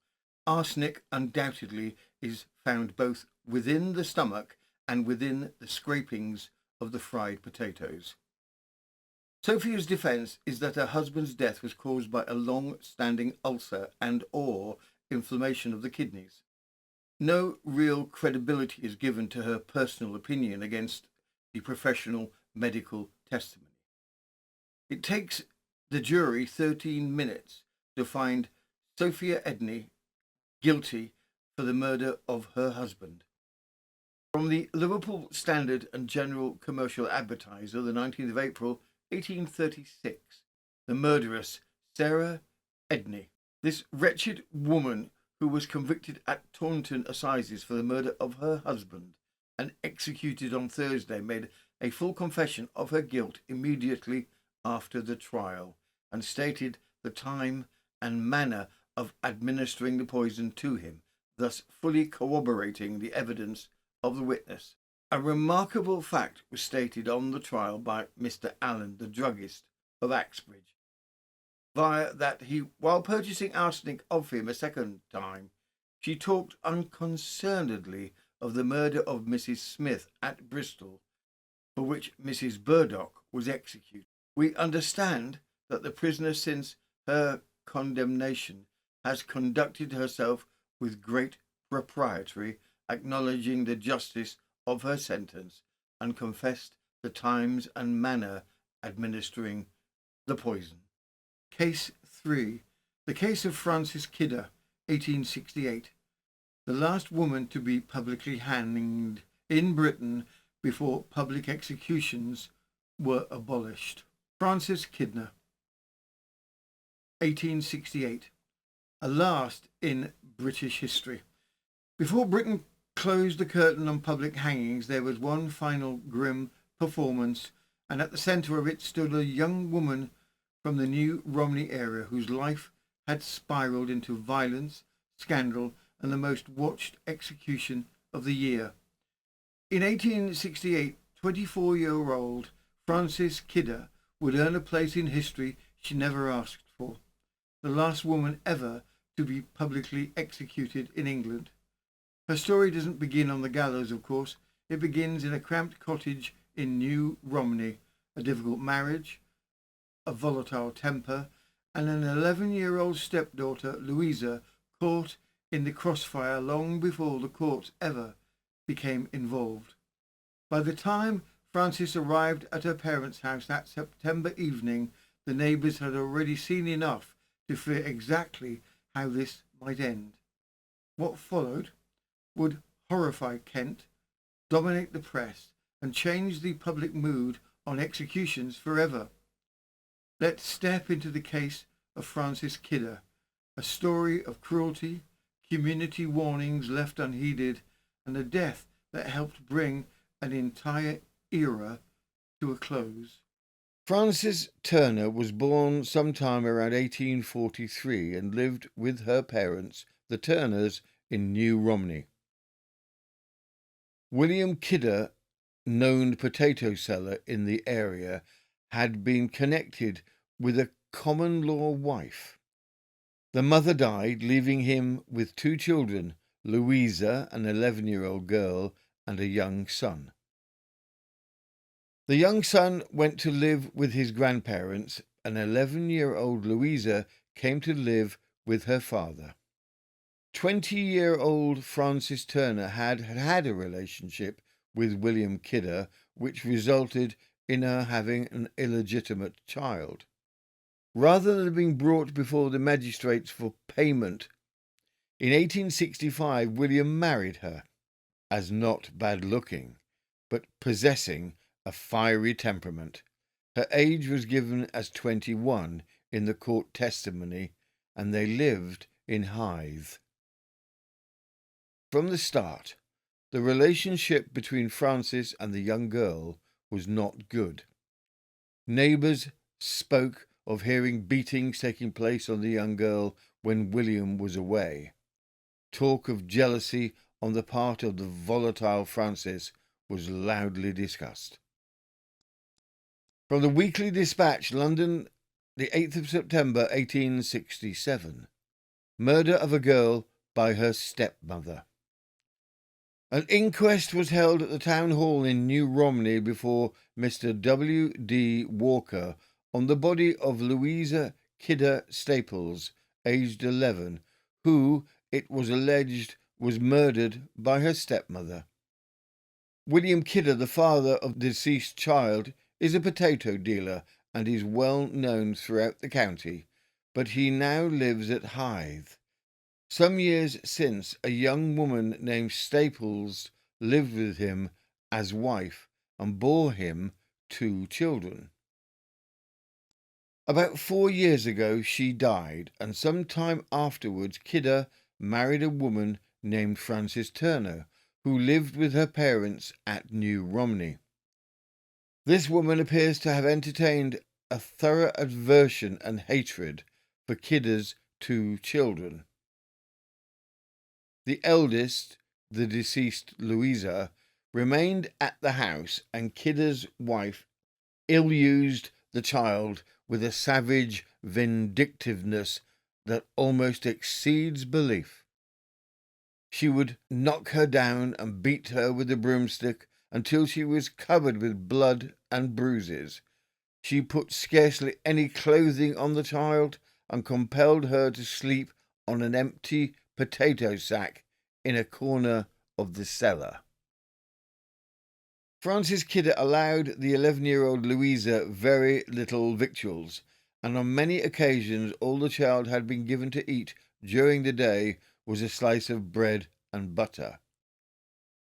Arsenic undoubtedly is found both within the stomach and within the scrapings of the fried potatoes. Sophia's defence is that her husband's death was caused by a long-standing ulcer and or inflammation of the kidneys. No real credibility is given to her personal opinion against the professional medical testimony. It takes the jury 13 minutes to find Sophia Edney guilty for the murder of her husband. From the Liverpool Standard and General Commercial Advertiser, the 19th of April, 1836, the murderess, Sarah Edney. This wretched woman, who was convicted at Taunton Assizes for the murder of her husband and executed on Thursday, made a full confession of her guilt immediately after the trial and stated the time and manner of administering the poison to him, thus fully corroborating the evidence of the witness. A remarkable fact was stated on the trial by Mr. Allen, the druggist of Axbridge, via that he, while purchasing arsenic of him a second time, she talked unconcernedly of the murder of Mrs. Smith at Bristol, for which Mrs. Burdock was executed. We understand that the prisoner, since her condemnation, has conducted herself with great propriety, acknowledging the justice of her sentence, and confessed the times and manner administering the poison. Case 3. The case of Frances Kidder, 1868. The last woman to be publicly hanged in Britain before public executions were abolished. Frances Kidder, 1868. A last in British history. Before Britain closed the curtain on public hangings, there was one final grim performance, and at the centre of it stood a young woman from the New Romney area whose life had spiralled into violence, scandal, and the most watched execution of the year. In 1868, 24-year-old Frances Kidder would earn a place in history she never asked for, the last woman ever to be publicly executed in England. Her story doesn't begin on the gallows, of course. It begins in a cramped cottage in New Romney, a difficult marriage, a volatile temper, and an 11-year-old stepdaughter, Louisa, caught in the crossfire long before the courts ever became involved. By the time Frances arrived at her parents' house that September evening, the neighbours had already seen enough to fear exactly how this might end. What followed would horrify Kent, dominate the press, and change the public mood on executions forever. Let's step into the case of Frances Kidder, a story of cruelty, community warnings left unheeded, and a death that helped bring an entire era to a close. Frances Turner was born sometime around 1843 and lived with her parents, the Turners, in New Romney. William Kidder, known potato seller in the area, had been connected with a common-law wife. The mother died, leaving him with two children, Louisa, an 11-year-old girl, and a young son. The young son went to live with his grandparents, and 11-year-old Louisa came to live with her father. 20-year-old Frances Turner had a relationship with William Kidder, which resulted in her having an illegitimate child. Rather than being brought before the magistrates for payment, in 1865 William married her, as not bad-looking, but possessing a fiery temperament. Her age was given as 21 in the court testimony, and they lived in Hythe. From the start, the relationship between Frances and the young girl was not good. Neighbours spoke of hearing beatings taking place on the young girl when William was away. Talk of jealousy on the part of the volatile Frances was loudly discussed. From the Weekly Dispatch, London, the 8th of September 1867. Murder of a girl by her stepmother. An inquest was held at the town hall in New Romney before Mr. W. D. Walker on the body of Louisa Kidder Staples, aged 11, who, it was alleged, was murdered by her stepmother. William Kidder, the father of the deceased child, is a potato dealer and is well known throughout the county, but he now lives at Hythe. Some years since, a young woman named Staples lived with him as wife and bore him 2 children. About 4 years ago, she died, and some time afterwards, Kidder married a woman named Frances Turner, who lived with her parents at New Romney. This woman appears to have entertained a thorough aversion and hatred for Kidder's 2 children. The eldest, the deceased Louisa, remained at the house, and Kidder's wife ill-used the child with a savage vindictiveness that almost exceeds belief. She would knock her down and beat her with a broomstick until she was covered with blood and bruises. She put scarcely any clothing on the child and compelled her to sleep on an empty potato sack in a corner of the cellar. Francis Kidder allowed the 11-year-old Louisa very little victuals, and on many occasions all the child had been given to eat during the day was a slice of bread and butter.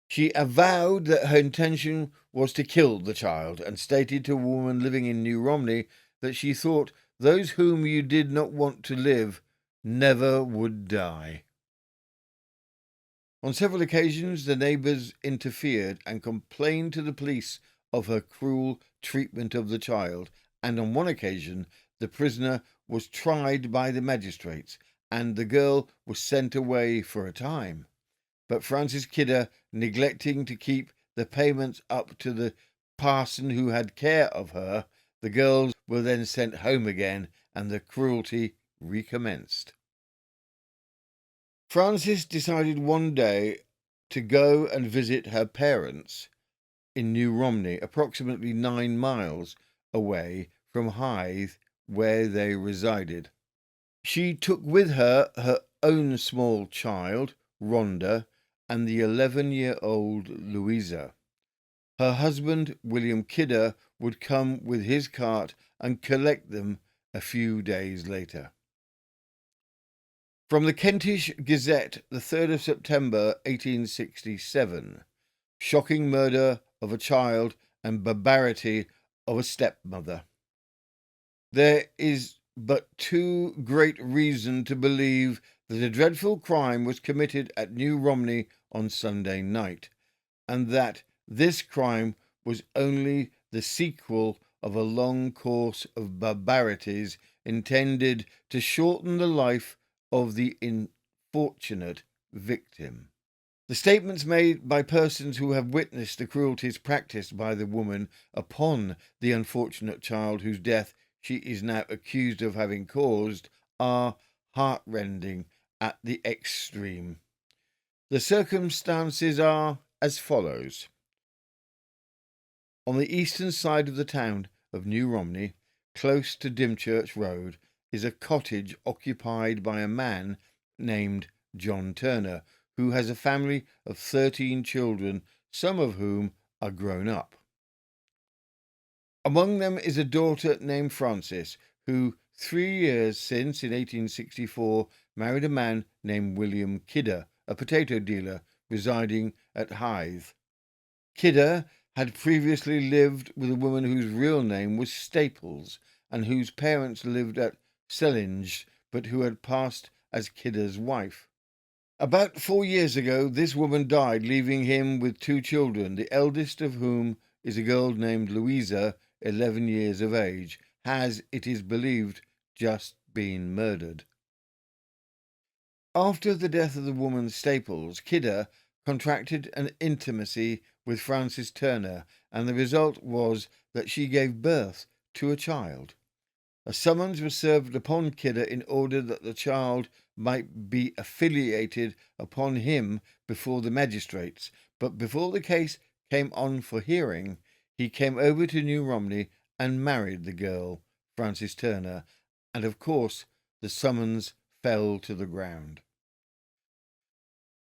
She avowed that her intention was to kill the child, and stated to a woman living in New Romney that she thought those whom you did not want to live never would die. On several occasions, the neighbours interfered and complained to the police of her cruel treatment of the child, and on one occasion the prisoner was tried by the magistrates, and the girl was sent away for a time. But Francis Kidder, neglecting to keep the payments up to the parson who had care of her, the girls were then sent home again, and the cruelty recommenced. Frances decided one day to go and visit her parents in New Romney, approximately 9 miles away from Hythe, where they resided. She took with her her own small child, Rhonda, and the 11-year-old Louisa. Her husband, William Kidder, would come with his cart and collect them a few days later. From the Kentish Gazette, the 3rd of September 1867. Shocking murder of a child and barbarity of a stepmother. There is but too great reason to believe that a dreadful crime was committed at New Romney on Sunday night, and that this crime was only the sequel of a long course of barbarities intended to shorten the life of the unfortunate victim. The statements made by persons who have witnessed the cruelties practised by the woman upon the unfortunate child whose death she is now accused of having caused are heartrending at the extreme. The circumstances are as follows. On the eastern side of the town of New Romney, close to Dymchurch Road, is a cottage occupied by a man named John Turner, who has a family of 13 children, some of whom are grown up. Among them is a daughter named Frances, who 3 years since, in 1864, married a man named William Kidder, a potato dealer residing at Hythe. Kidder had previously lived with a woman whose real name was Staples, and whose parents lived at Sellinge, but who had passed as Kidder's wife. About 4 years ago, this woman died, leaving him with 2 children, the eldest of whom is a girl named Louisa, 11 years of age, has, it is believed, just been murdered. After the death of the woman Staples, Kidder contracted an intimacy with Frances Turner, and the result was that she gave birth to a child. A summons was served upon Kidder in order that the child might be affiliated upon him before the magistrates, but before the case came on for hearing, he came over to New Romney and married the girl, Frances Turner, and of course the summons fell to the ground.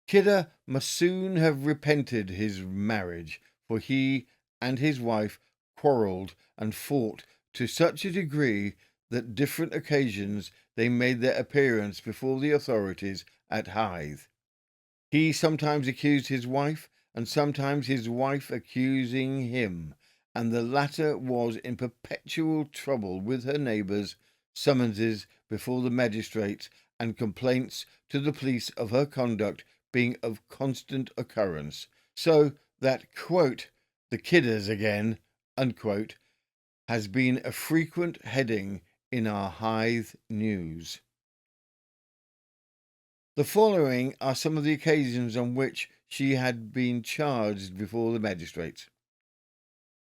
Kidder must soon have repented his marriage, for he and his wife quarrelled and fought to such a degree that different occasions they made their appearance before the authorities at Hythe. He sometimes accused his wife, and sometimes his wife accusing him, and the latter was in perpetual trouble with her neighbours, summonses before the magistrates, and complaints to the police of her conduct being of constant occurrence, so that, quote, "the kidders again," unquote, has been a frequent heading in our Hythe news. The following are some of the occasions on which she had been charged before the magistrates.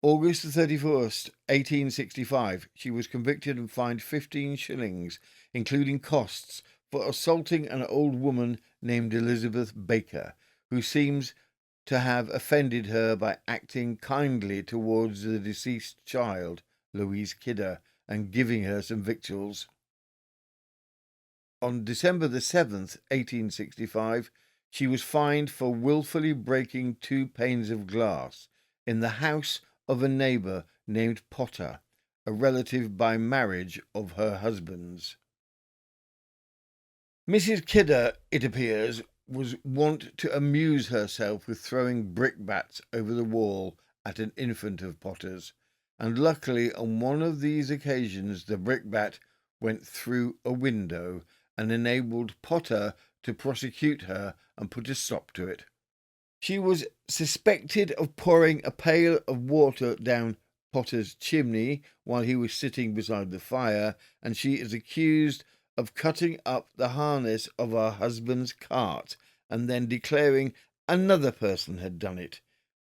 August the 31st, 1865, she was convicted and fined 15 shillings, including costs, for assaulting an old woman named Elizabeth Baker, who seems to have offended her by acting kindly towards the deceased child, Louise Kidder, and giving her some victuals. On December the 7th, 1865, she was fined for wilfully breaking 2 panes of glass in the house of a neighbour named Potter, a relative by marriage of her husband's. Mrs. Kidder, it appears, was wont to amuse herself with throwing brickbats over the wall at an infant of Potter's, and luckily on one of these occasions the brickbat went through a window and enabled Potter to prosecute her and put a stop to it. She was suspected of pouring a pail of water down Potter's chimney while he was sitting beside the fire, and she is accused of cutting up the harness of her husband's cart and then declaring another person had done it,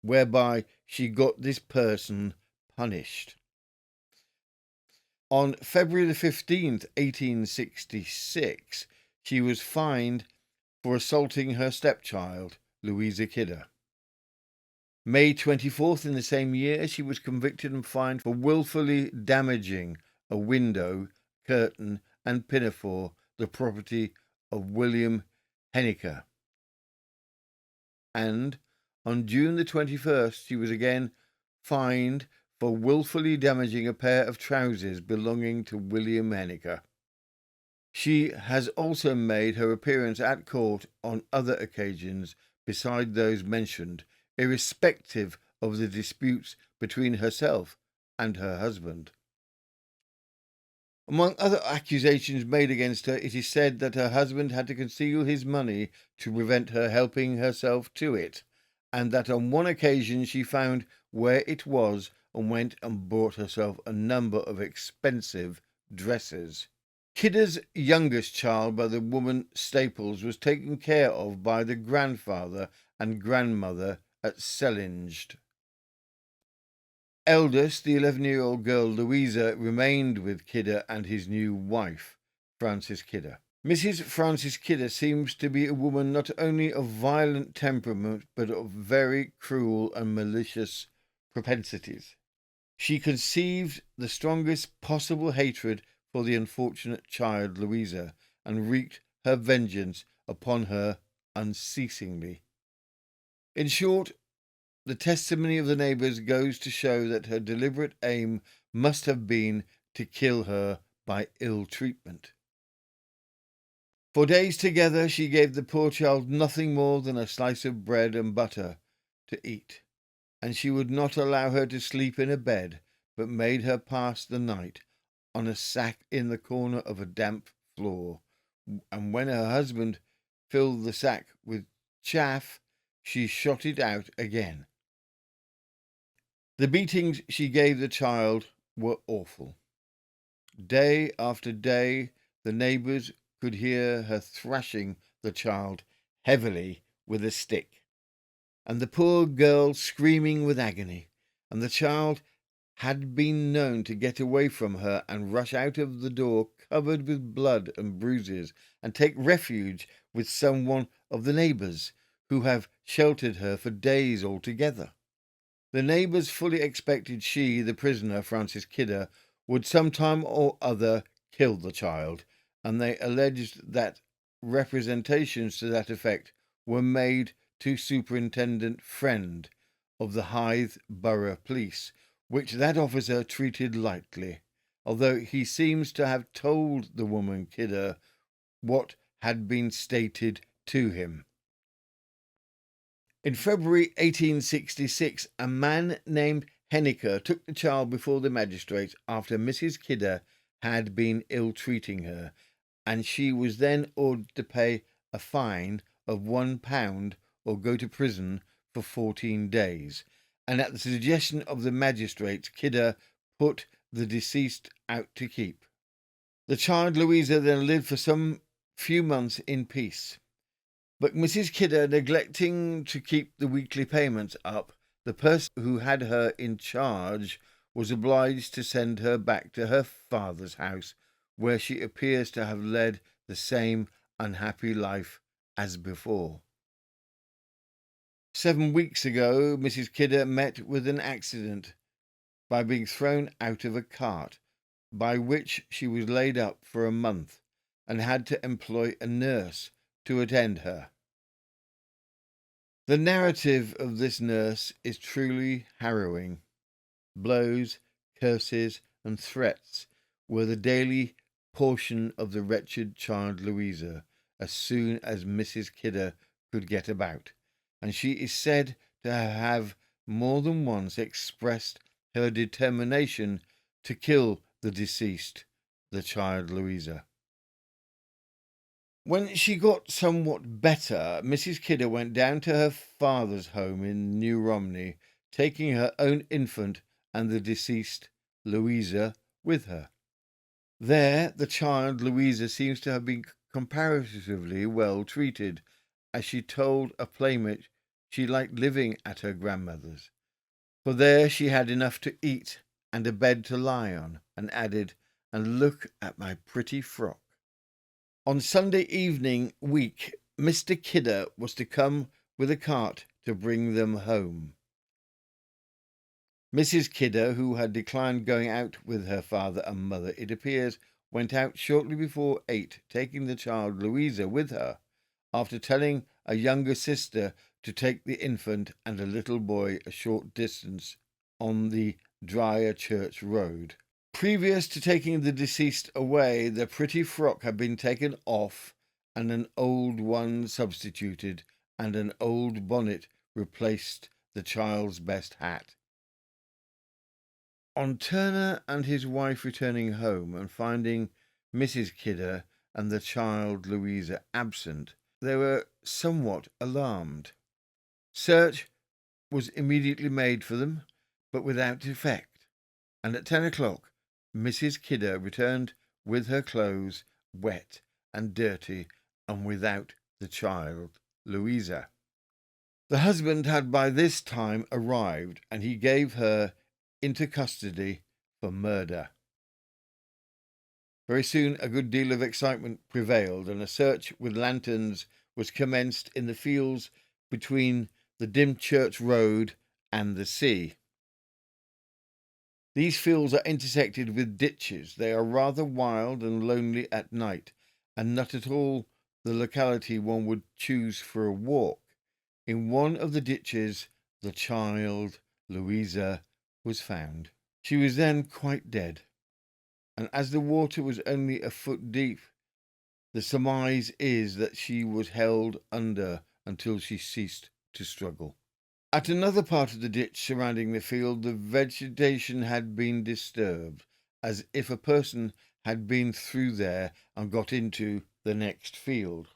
whereby she got this person punished. On February the 15th, 1866, she was fined for assaulting her stepchild, Louisa Kidder. May 24th in the same year, she was convicted and fined for wilfully damaging a window, curtain, and pinafore, the property of William Henniker. And on June the 21st, she was again fined for wilfully damaging a pair of trousers belonging to William Henniker. She has also made her appearance at court on other occasions beside those mentioned, irrespective of the disputes between herself and her husband. Among other accusations made against her, it is said that her husband had to conceal his money to prevent her helping herself to it, and that on one occasion she found where it was and went and bought herself a number of expensive dresses. Kidder's youngest child by the woman Staples was taken care of by the grandfather and grandmother at Sellinged. Eldest, the 11-year-old girl Louisa, remained with Kidder and his new wife, Frances Kidder. Mrs. Frances Kidder seems to be a woman not only of violent temperament, but of very cruel and malicious propensities. She conceived the strongest possible hatred for the unfortunate child Louisa, and wreaked her vengeance upon her unceasingly. In short, the testimony of the neighbours goes to show that her deliberate aim must have been to kill her by ill treatment. For days together she gave the poor child nothing more than a slice of bread and butter to eat, and she would not allow her to sleep in a bed, but made her pass the night on a sack in the corner of a damp floor, and when her husband filled the sack with chaff, she shot it out again. The beatings she gave the child were awful. Day after day the neighbours could hear her thrashing the child heavily with a stick, and the poor girl screaming with agony, and the child had been known to get away from her and rush out of the door covered with blood and bruises, and take refuge with some one of the neighbours, who have sheltered her for days altogether. The neighbours fully expected she, the prisoner, Frances Kidder, would some time or other kill the child, and they alleged that representations to that effect were made to Superintendent Friend of the Hythe Borough Police, which that officer treated lightly, although he seems to have told the woman Kidder what had been stated to him. In February 1866, a man named Henniker took the child before the magistrates after Mrs. Kidder had been ill-treating her, and she was then ordered to pay a fine of £1 or go to prison for 14 days. And at the suggestion of the magistrates, Kidder put the deceased out to keep. The child Louisa then lived for some few months in peace. But Mrs. Kidder, neglecting to keep the weekly payments up, the person who had her in charge was obliged to send her back to her father's house, where she appears to have led the same unhappy life as before. 7 weeks ago, Mrs. Kidder met with an accident by being thrown out of a cart, by which she was laid up for a month and had to employ a nurse to attend her. The narrative of this nurse is truly harrowing. Blows, curses, and threats were the daily portion of the wretched child Louisa as soon as Mrs. Kidder could get about, and she is said to have more than once expressed her determination to kill the deceased, the child Louisa. When she got somewhat better, Mrs. Kidder went down to her father's home in New Romney, taking her own infant and the deceased Louisa with her. There, the child Louisa seems to have been comparatively well treated, as she told a playmate she liked living at her grandmother's, for there she had enough to eat and a bed to lie on, and added, "And look at my pretty frock." On Sunday evening week, Mr. Kidder was to come with a cart to bring them home. Mrs. Kidder, who had declined going out with her father and mother, it appears, went out shortly before 8, taking the child Louisa with her, after telling a younger sister to take the infant and a little boy a short distance on the Dryer Church Road. Previous to taking the deceased away, the pretty frock had been taken off and an old one substituted, and an old bonnet replaced the child's best hat. On Turner and his wife returning home and finding Mrs. Kidder and the child Louisa absent, they were somewhat alarmed. Search was immediately made for them, but without effect, and at 10 o'clock Mrs. Kidder returned with her clothes wet and dirty and without the child Louisa. The husband had by this time arrived, and he gave her into custody for murder. Very soon a good deal of excitement prevailed, and a search with lanterns was commenced in the fields between the Dymchurch Road and the sea. These fields are intersected with ditches. They are rather wild and lonely at night, and not at all the locality one would choose for a walk. In one of the ditches the child Louisa was found. She was then quite dead, and as the water was only a foot deep, the surmise is that she was held under until she ceased to struggle. At another part of the ditch surrounding the field, the vegetation had been disturbed, as if a person had been through there and got into the next field,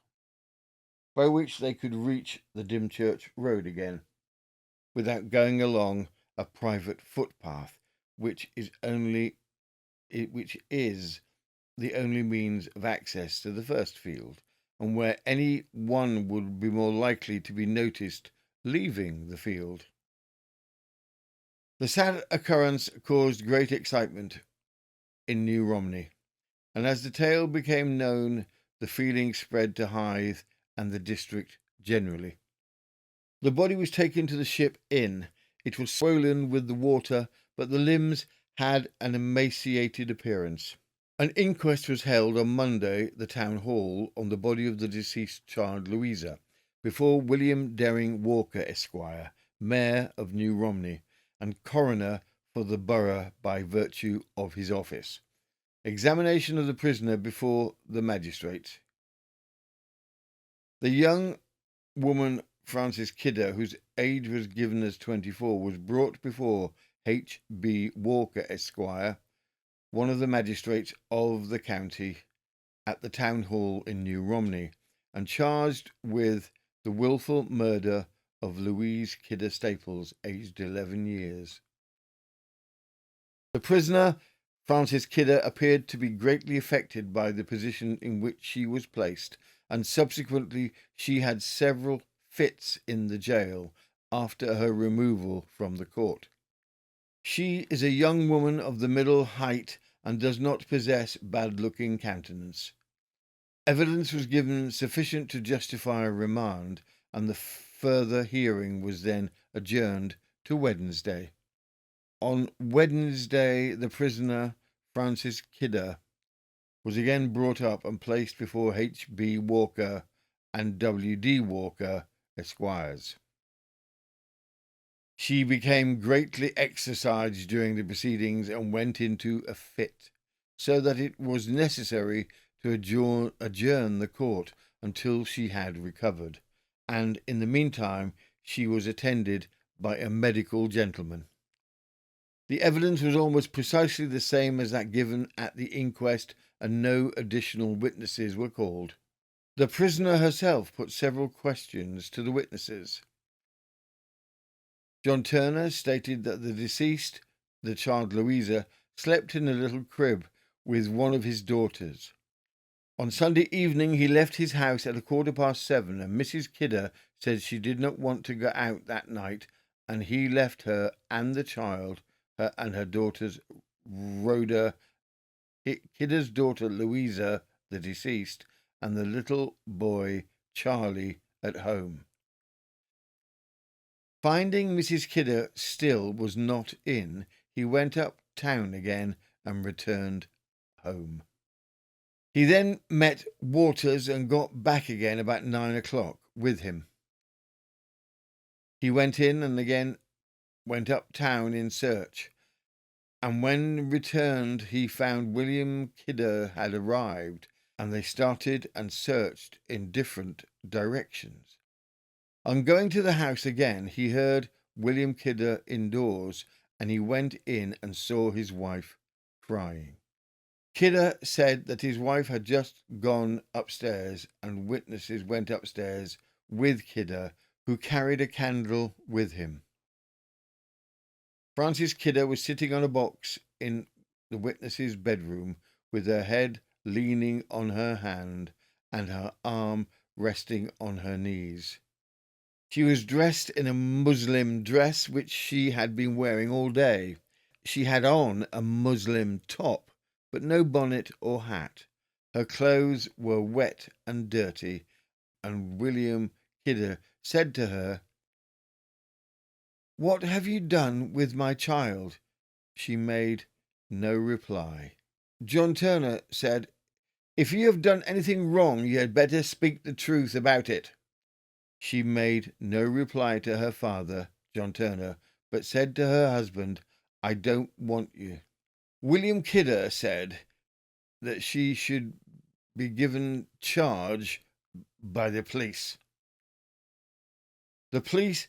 by which they could reach the Dymchurch Road again, without going along a private footpath, which is the only means of access to the first field, and where any one would be more likely to be noticed leaving the field. The sad occurrence caused great excitement in New Romney, and as the tale became known, the feeling spread to Hythe and the district generally. The body was taken to the Ship Inn. It was swollen with the water, but the limbs had an emaciated appearance. An inquest was held on Monday, the town hall, on the body of the deceased child Louisa, before William Daring Walker, Esquire, Mayor of New Romney, and coroner for the borough by virtue of his office. Examination of the prisoner before the magistrates. The young woman Frances Kidder, whose age was given as 24, was brought before H.B. Walker, Esquire, one of the magistrates of the county, at the town hall in New Romney, and charged with the wilful murder of Louise Kidder Staples, aged 11 years. The prisoner, Frances Kidder, appeared to be greatly affected by the position in which she was placed, and subsequently she had several fits in the jail after her removal from the court. She is a young woman of the middle height and does not possess bad-looking countenance. Evidence was given sufficient to justify a remand, and the further hearing was then adjourned to Wednesday. On Wednesday, the prisoner, Frances Kidder, was again brought up and placed before H.B. Walker and W.D. Walker, Esquires. She became greatly exercised during the proceedings and went into a fit, so that it was necessary to adjourn the court until she had recovered, and in the meantime she was attended by a medical gentleman. The evidence was almost precisely the same as that given at the inquest, and no additional witnesses were called. The prisoner herself put several questions to the witnesses. John Turner stated that the deceased, the child Louisa, slept in a little crib with one of his daughters. On Sunday evening he left his house at 7:15, and Mrs. Kidder said she did not want to go out that night, and he left her and the child, her and her daughters, Rhoda, Kidder's daughter Louisa, the deceased, and the little boy Charlie at home. Finding Mrs. Kidder still was not in, he went up town again and returned home. He then met Waters and got back again about 9 o'clock with him. He went in and again went up town in search, and when returned he found William Kidder had arrived, and they started and searched in different directions. On going to the house again, he heard William Kidder indoors, and he went in and saw his wife crying. Kidder said that his wife had just gone upstairs, and witnesses went upstairs with Kidder, who carried a candle with him. Frances Kidder was sitting on a box in the witness's bedroom, with her head leaning on her hand and her arm resting on her knees. She was dressed in a muslin dress which she had been wearing all day. She had on a muslin top, but no bonnet or hat. Her clothes were wet and dirty, and William Kidder said to her, "What have you done with my child?" She made no reply. John Turner said, "If you have done anything wrong, you had better speak the truth about it." She made no reply to her father, John Turner, but said to her husband, "I don't want you." William Kidder said that she should be given charge by the police. The police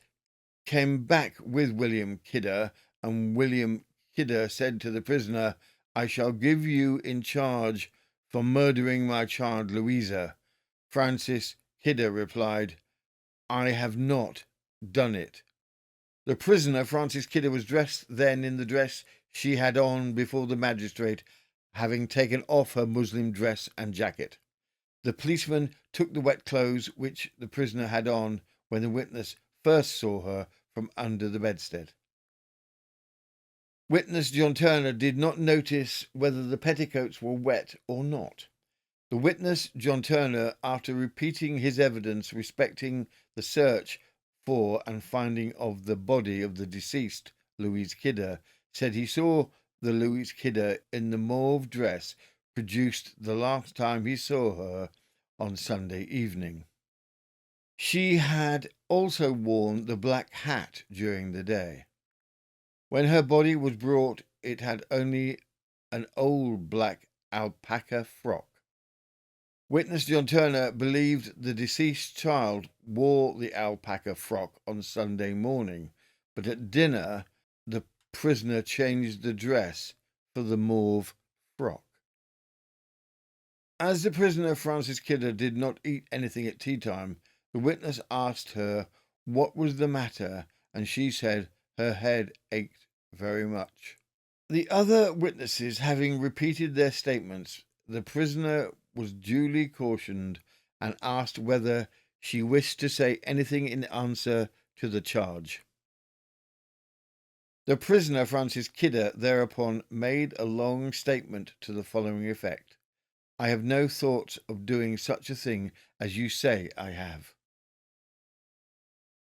came back with William Kidder, and William Kidder said to the prisoner, "I shall give you in charge for murdering my child Louisa." Frances Kidder replied, "I have not done it." The prisoner, Frances Kidder, was dressed then in the dress she had on before the magistrate, having taken off her muslin dress and jacket. The policeman took the wet clothes which the prisoner had on when the witness first saw her from under the bedstead. Witness John Turner did not notice whether the petticoats were wet or not. The witness John Turner, after repeating his evidence respecting the search for and finding of the body of the deceased Louise Kidder, said he saw the Louise Kidder in the mauve dress produced the last time he saw her on Sunday evening. She had also worn the black hat during the day. When her body was brought, it had only an old black alpaca frock. Witness John Turner believed the deceased child wore the alpaca frock on Sunday morning, but at dinner the prisoner changed the dress for the mauve frock. As the prisoner Frances Kidder did not eat anything at tea time, the witness asked her what was the matter, and she said her head ached very much. The other witnesses having repeated their statements, the prisoner was duly cautioned and asked whether she wished to say anything in answer to the charge. The prisoner, Frances Kidder, thereupon made a long statement to the following effect: I have no thoughts of doing such a thing as you say I have.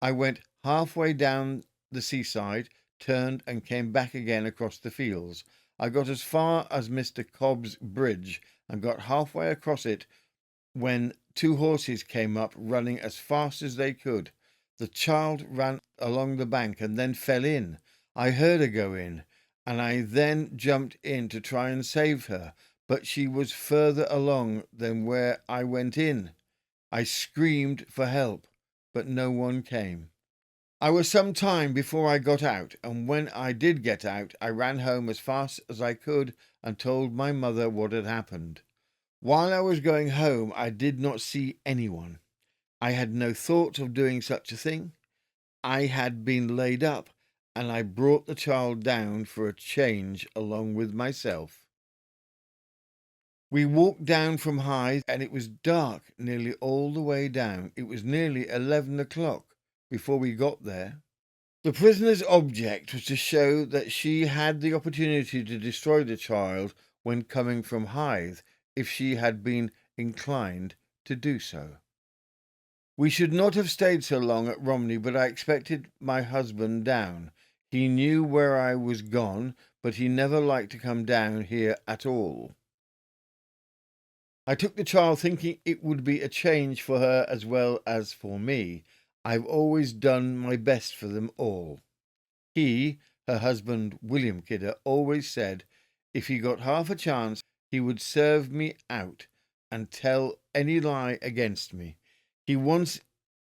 I went halfway down the seaside, turned and came back again across the fields. I got as far as Mr. Cobb's bridge and got halfway across it when two horses came up running as fast as they could. The child ran along the bank and then fell in. I heard her go in, and I then jumped in to try and save her, but she was further along than where I went in. I screamed for help, but no one came. I was some time before I got out, and when I did get out, I ran home as fast as I could and told my mother what had happened. While I was going home, I did not see anyone. I had no thought of doing such a thing. I had been laid up, and I brought the child down for a change along with myself. We walked down from Hythe, and it was dark nearly all the way down. It was nearly 11 o'clock before we got there. The prisoner's object was to show that she had the opportunity to destroy the child when coming from Hythe, if she had been inclined to do so. We should not have stayed so long at Romney, but I expected my husband down. He knew where I was gone, but he never liked to come down here at all. I took the child thinking it would be a change for her as well as for me. I've always done my best for them all. He, her husband, William Kidder, always said if he got half a chance, he would serve me out and tell any lie against me. He once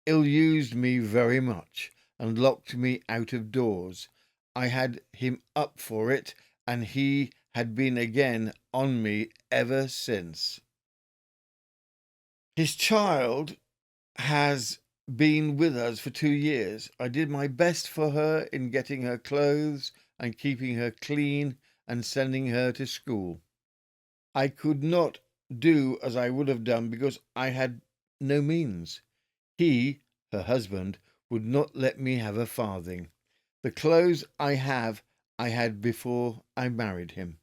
ill-used me very much and locked me out of doors. I had him up for it, and he had been again on me ever since. His child has been with us for 2 years. I did my best for her in getting her clothes and keeping her clean and sending her to school. I could not do as I would have done because I had no means. He, her husband, would not let me have a farthing. The clothes I had before I married him.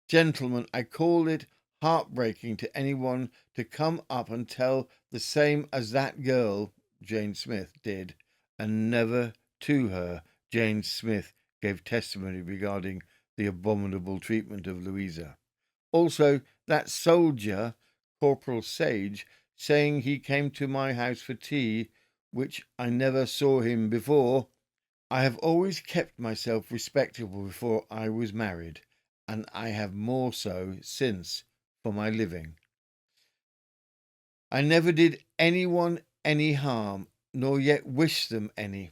Gentlemen, I call it heartbreaking to anyone to come up and tell the same as that girl, Jane Smith, did, and never to her, Jane Smith, gave testimony regarding the abominable treatment of Louisa. Also, that soldier, Corporal Sage, saying he came to my house for tea, which I never saw him before. I have always kept myself respectable before I was married, and I have more so since, for my living. I never did anyone any harm, nor yet wish them any.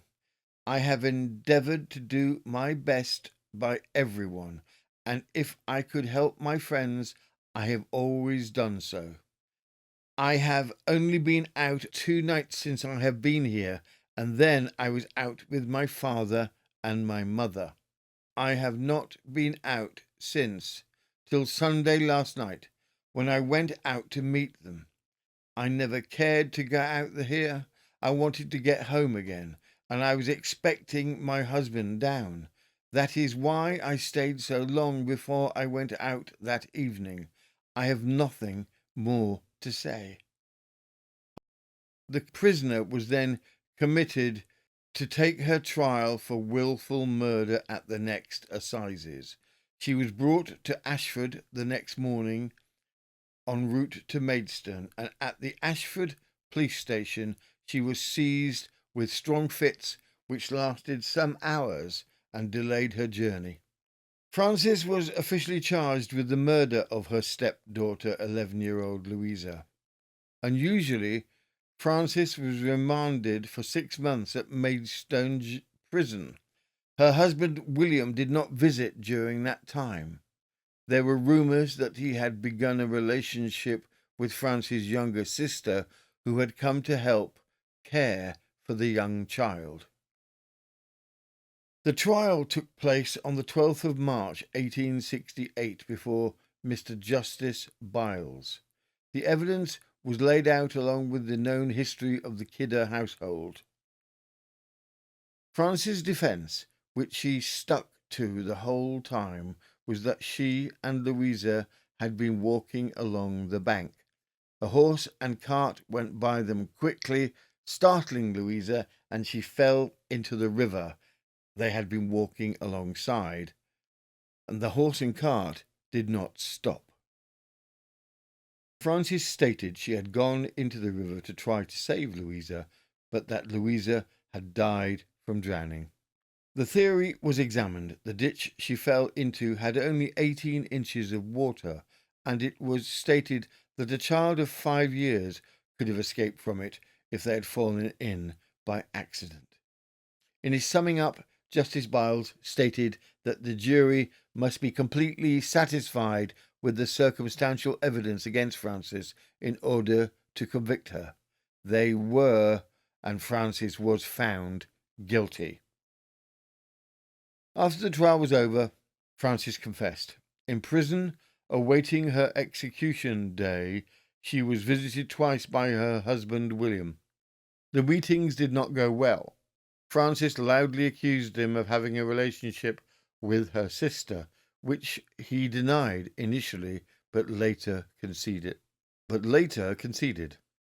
I have endeavoured to do my best by everyone, and if I could help my friends, I have always done so. I have only been out 2 nights since I have been here, and then I was out with my father and my mother. I have not been out since, till Sunday last night, when I went out to meet them. I never cared to go out here. I wanted to get home again, and I was expecting my husband down. That is why I stayed so long before I went out that evening. I have nothing more to say. The prisoner was then committed to take her trial for wilful murder at the next assizes. She was brought to Ashford the next morning en route to Maidstone, and at the Ashford police station she was seized with strong fits which lasted some hours and delayed her journey. Frances was officially charged with the murder of her stepdaughter, 11-year-old Louisa. Unusually, Frances was remanded for 6 months at Maidstone prison. Her husband, William, did not visit during that time. There were rumours that he had begun a relationship with Frances' younger sister, who had come to help care for the young child. The trial took place on the 12th of March 1868 before Mr. Justice Byles. The evidence was laid out along with the known history of the Kidder household. Frances' defence, which she stuck to the whole time, was that she and Louisa had been walking along the bank. A horse and cart went by them quickly, startling Louisa, and she fell into the river they had been walking alongside, and the horse and cart did not stop. Frances stated she had gone into the river to try to save Louisa, but that Louisa had died from drowning. The theory was examined. The ditch she fell into had only 18 inches of water, and it was stated that a child of 5 years could have escaped from it if they had fallen in by accident. In his summing up, Justice Byles stated that the jury must be completely satisfied with the circumstantial evidence against Frances in order to convict her. They were, and Frances was found guilty. After the trial was over, Frances confessed. In prison, awaiting her execution day, she was visited twice by her husband, William. The meetings did not go well. Frances loudly accused him of having a relationship with her sister, which he denied initially, but later conceded.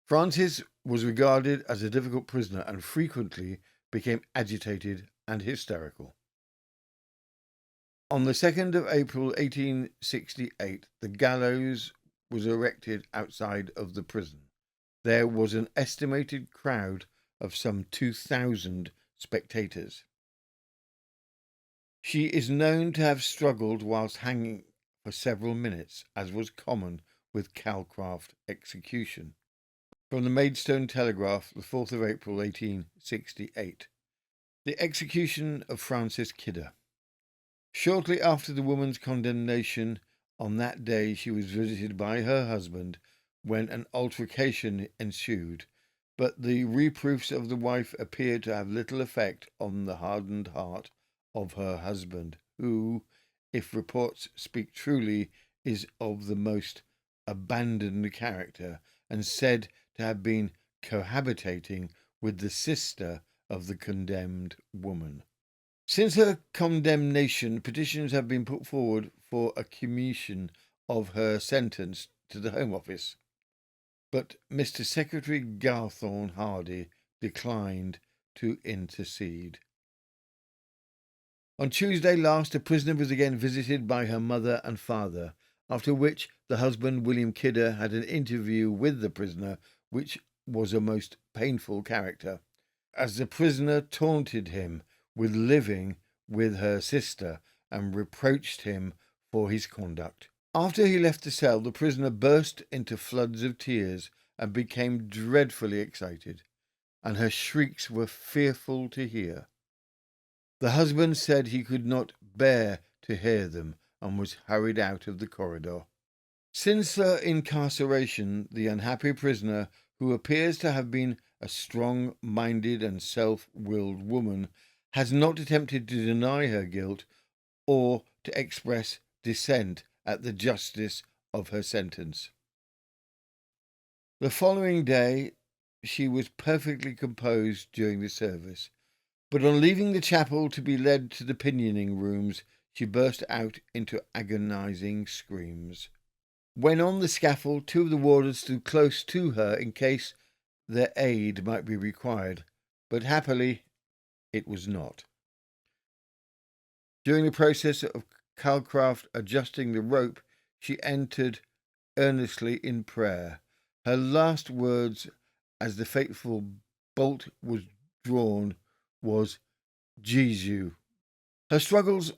Frances was regarded as a difficult prisoner and frequently became agitated and hysterical. On the 2nd of April 1868, the gallows was erected outside of the prison. There was an estimated crowd of some 2,000 spectators. She is known to have struggled whilst hanging for several minutes, as was common with Calcraft execution. From the Maidstone Telegraph, the 4th of April 1868. The execution of Frances Kidder. Shortly after the woman's condemnation, on that day she was visited by her husband when an altercation ensued, but the reproofs of the wife appeared to have little effect on the hardened heart of her husband, who, if reports speak truly, is of the most abandoned character, and said to have been cohabitating with the sister of the condemned woman. Since her condemnation, petitions have been put forward for a commutation of her sentence to the Home Office, but Mr. Secretary Garthorne Hardy declined to intercede. On Tuesday last, a prisoner was again visited by her mother and father, after which the husband, William Kidder, had an interview with the prisoner, which was a most painful character, as the prisoner taunted him with living with her sister and reproached him for his conduct. After he left the cell, the prisoner burst into floods of tears and became dreadfully excited, and her shrieks were fearful to hear. The husband said he could not bear to hear them and was hurried out of the corridor. Since her incarceration, the unhappy prisoner, who appears to have been a strong-minded and self-willed woman, has not attempted to deny her guilt or to express dissent at the justice of her sentence. The following day she was perfectly composed during the service, but on leaving the chapel to be led to the pinioning rooms, she burst out into agonizing screams. When on the scaffold, 2 of the warders stood close to her in case their aid might be required, but happily it was not. During the process of Calcraft adjusting the rope, she entered earnestly in prayer. Her last words, as the fateful bolt was drawn, was "Jesu." Her struggles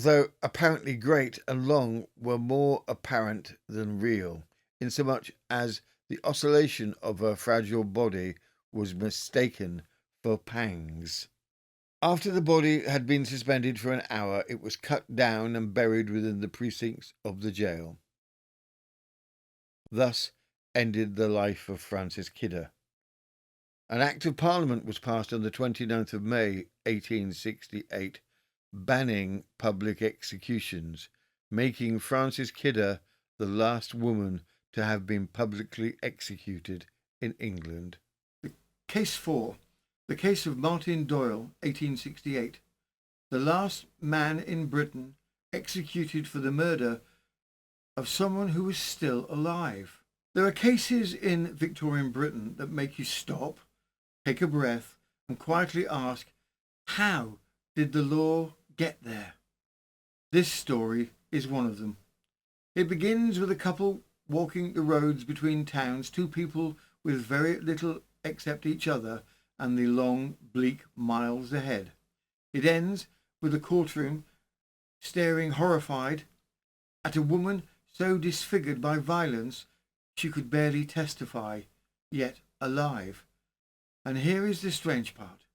though apparently great and long, were more apparent than real, insomuch as the oscillation of her fragile body was mistaken for pangs. After the body had been suspended for an hour, it was cut down and buried within the precincts of the jail. Thus ended the life of Francis Kidder. An Act of Parliament was passed on the 29th of May 1868, banning public executions, making Francis Kidder the last woman to have been publicly executed in England. Case 4. The case of Martin Doyle, 1868. The last man in Britain executed for the murder of someone who was still alive. There are cases in Victorian Britain that make you stop, take a breath, and quietly ask, how did the law get there? This story is one of them. It begins with a couple walking the roads between towns, two people with very little except each other and the long, bleak miles ahead. It ends with a courtroom staring horrified at a woman so disfigured by violence she could barely testify, yet alive. And here is the strange part.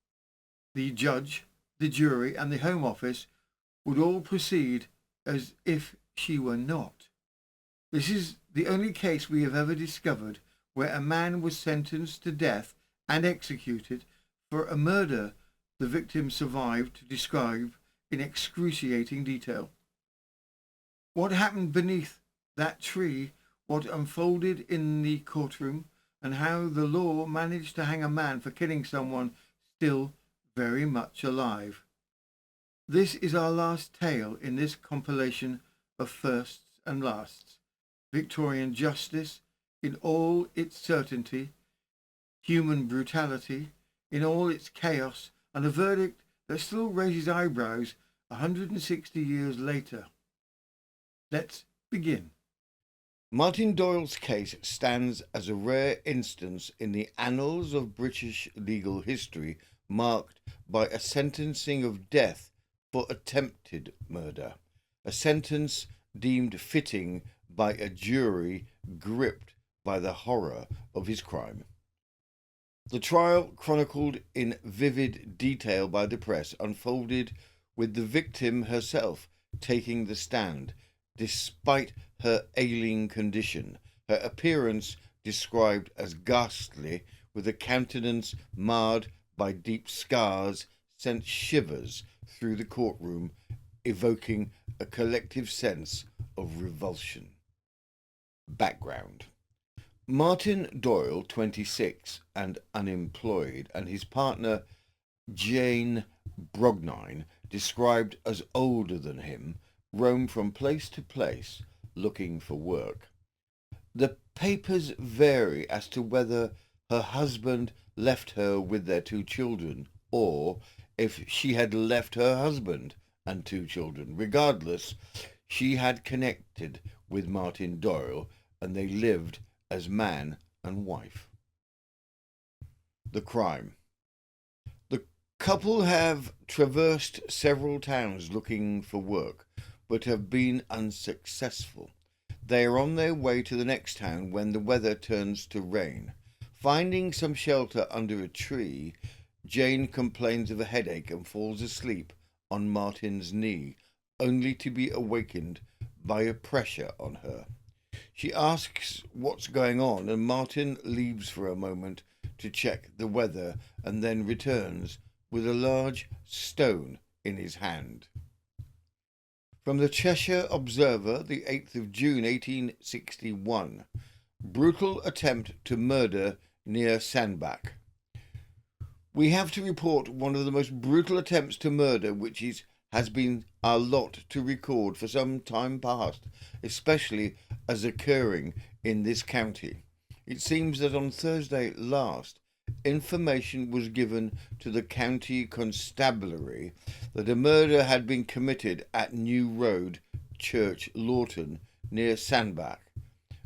The judge, the jury, and the Home Office would all proceed as if she were not. This is the only case we have ever discovered where a man was sentenced to death and executed for a murder the victim survived to describe in excruciating detail. What happened beneath that tree, what unfolded in the courtroom, and how the law managed to hang a man for killing someone still very much alive. This is our last tale in this compilation of firsts and lasts. Victorian justice in all its certainty, human brutality in all its chaos, and a verdict that still raises eyebrows 160 years later. Let's begin. Martin Doyle's case stands as a rare instance in the annals of British legal history, marked by a sentencing of death for attempted murder, a sentence deemed fitting by a jury gripped by the horror of his crime. The trial, chronicled in vivid detail by the press, unfolded with the victim herself taking the stand, despite her ailing condition, her appearance described as ghastly, with a countenance marred by deep scars, sent shivers through the courtroom, evoking a collective sense of revulsion. Background. Martin Doyle, 26 and unemployed, and his partner Jane Brognine, described as older than him, roam from place to place looking for work. The papers vary as to whether her husband left her with their two children, or if she had left her husband and two children. Regardless, she had connected with Martin Doyle, and they lived as man and wife. The crime. The couple have traversed several towns looking for work, but have been unsuccessful. They are on their way to the next town when the weather turns to rain. Finding some shelter under a tree, Jane complains of a headache and falls asleep on Martin's knee, only to be awakened by a pressure on her. She asks what's going on, and Martin leaves for a moment to check the weather and then returns with a large stone in his hand. From the Cheshire Observer, the 8th of June 1861. Brutal attempt to murder near Sandbach. We have to report one of the most brutal attempts to murder which has been our lot to record for some time past, especially as occurring in this county. It seems that on Thursday last, information was given to the county constabulary that a murder had been committed at New Road, Church Lawton, near Sandbach.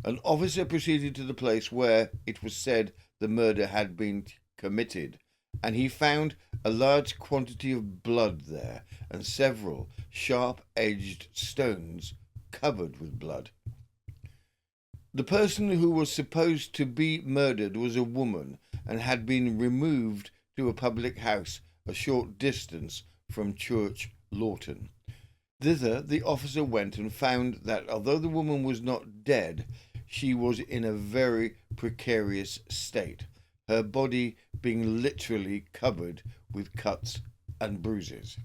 An officer proceeded to the place where it was said the murder had been committed, and he found a large quantity of blood there, and several sharp-edged stones covered with blood. The person who was supposed to be murdered was a woman and had been removed to a public house a short distance from Church Lawton. Thither the officer went and found that although the woman was not dead, she was in a very precarious state, her body being literally covered with cuts and bruises.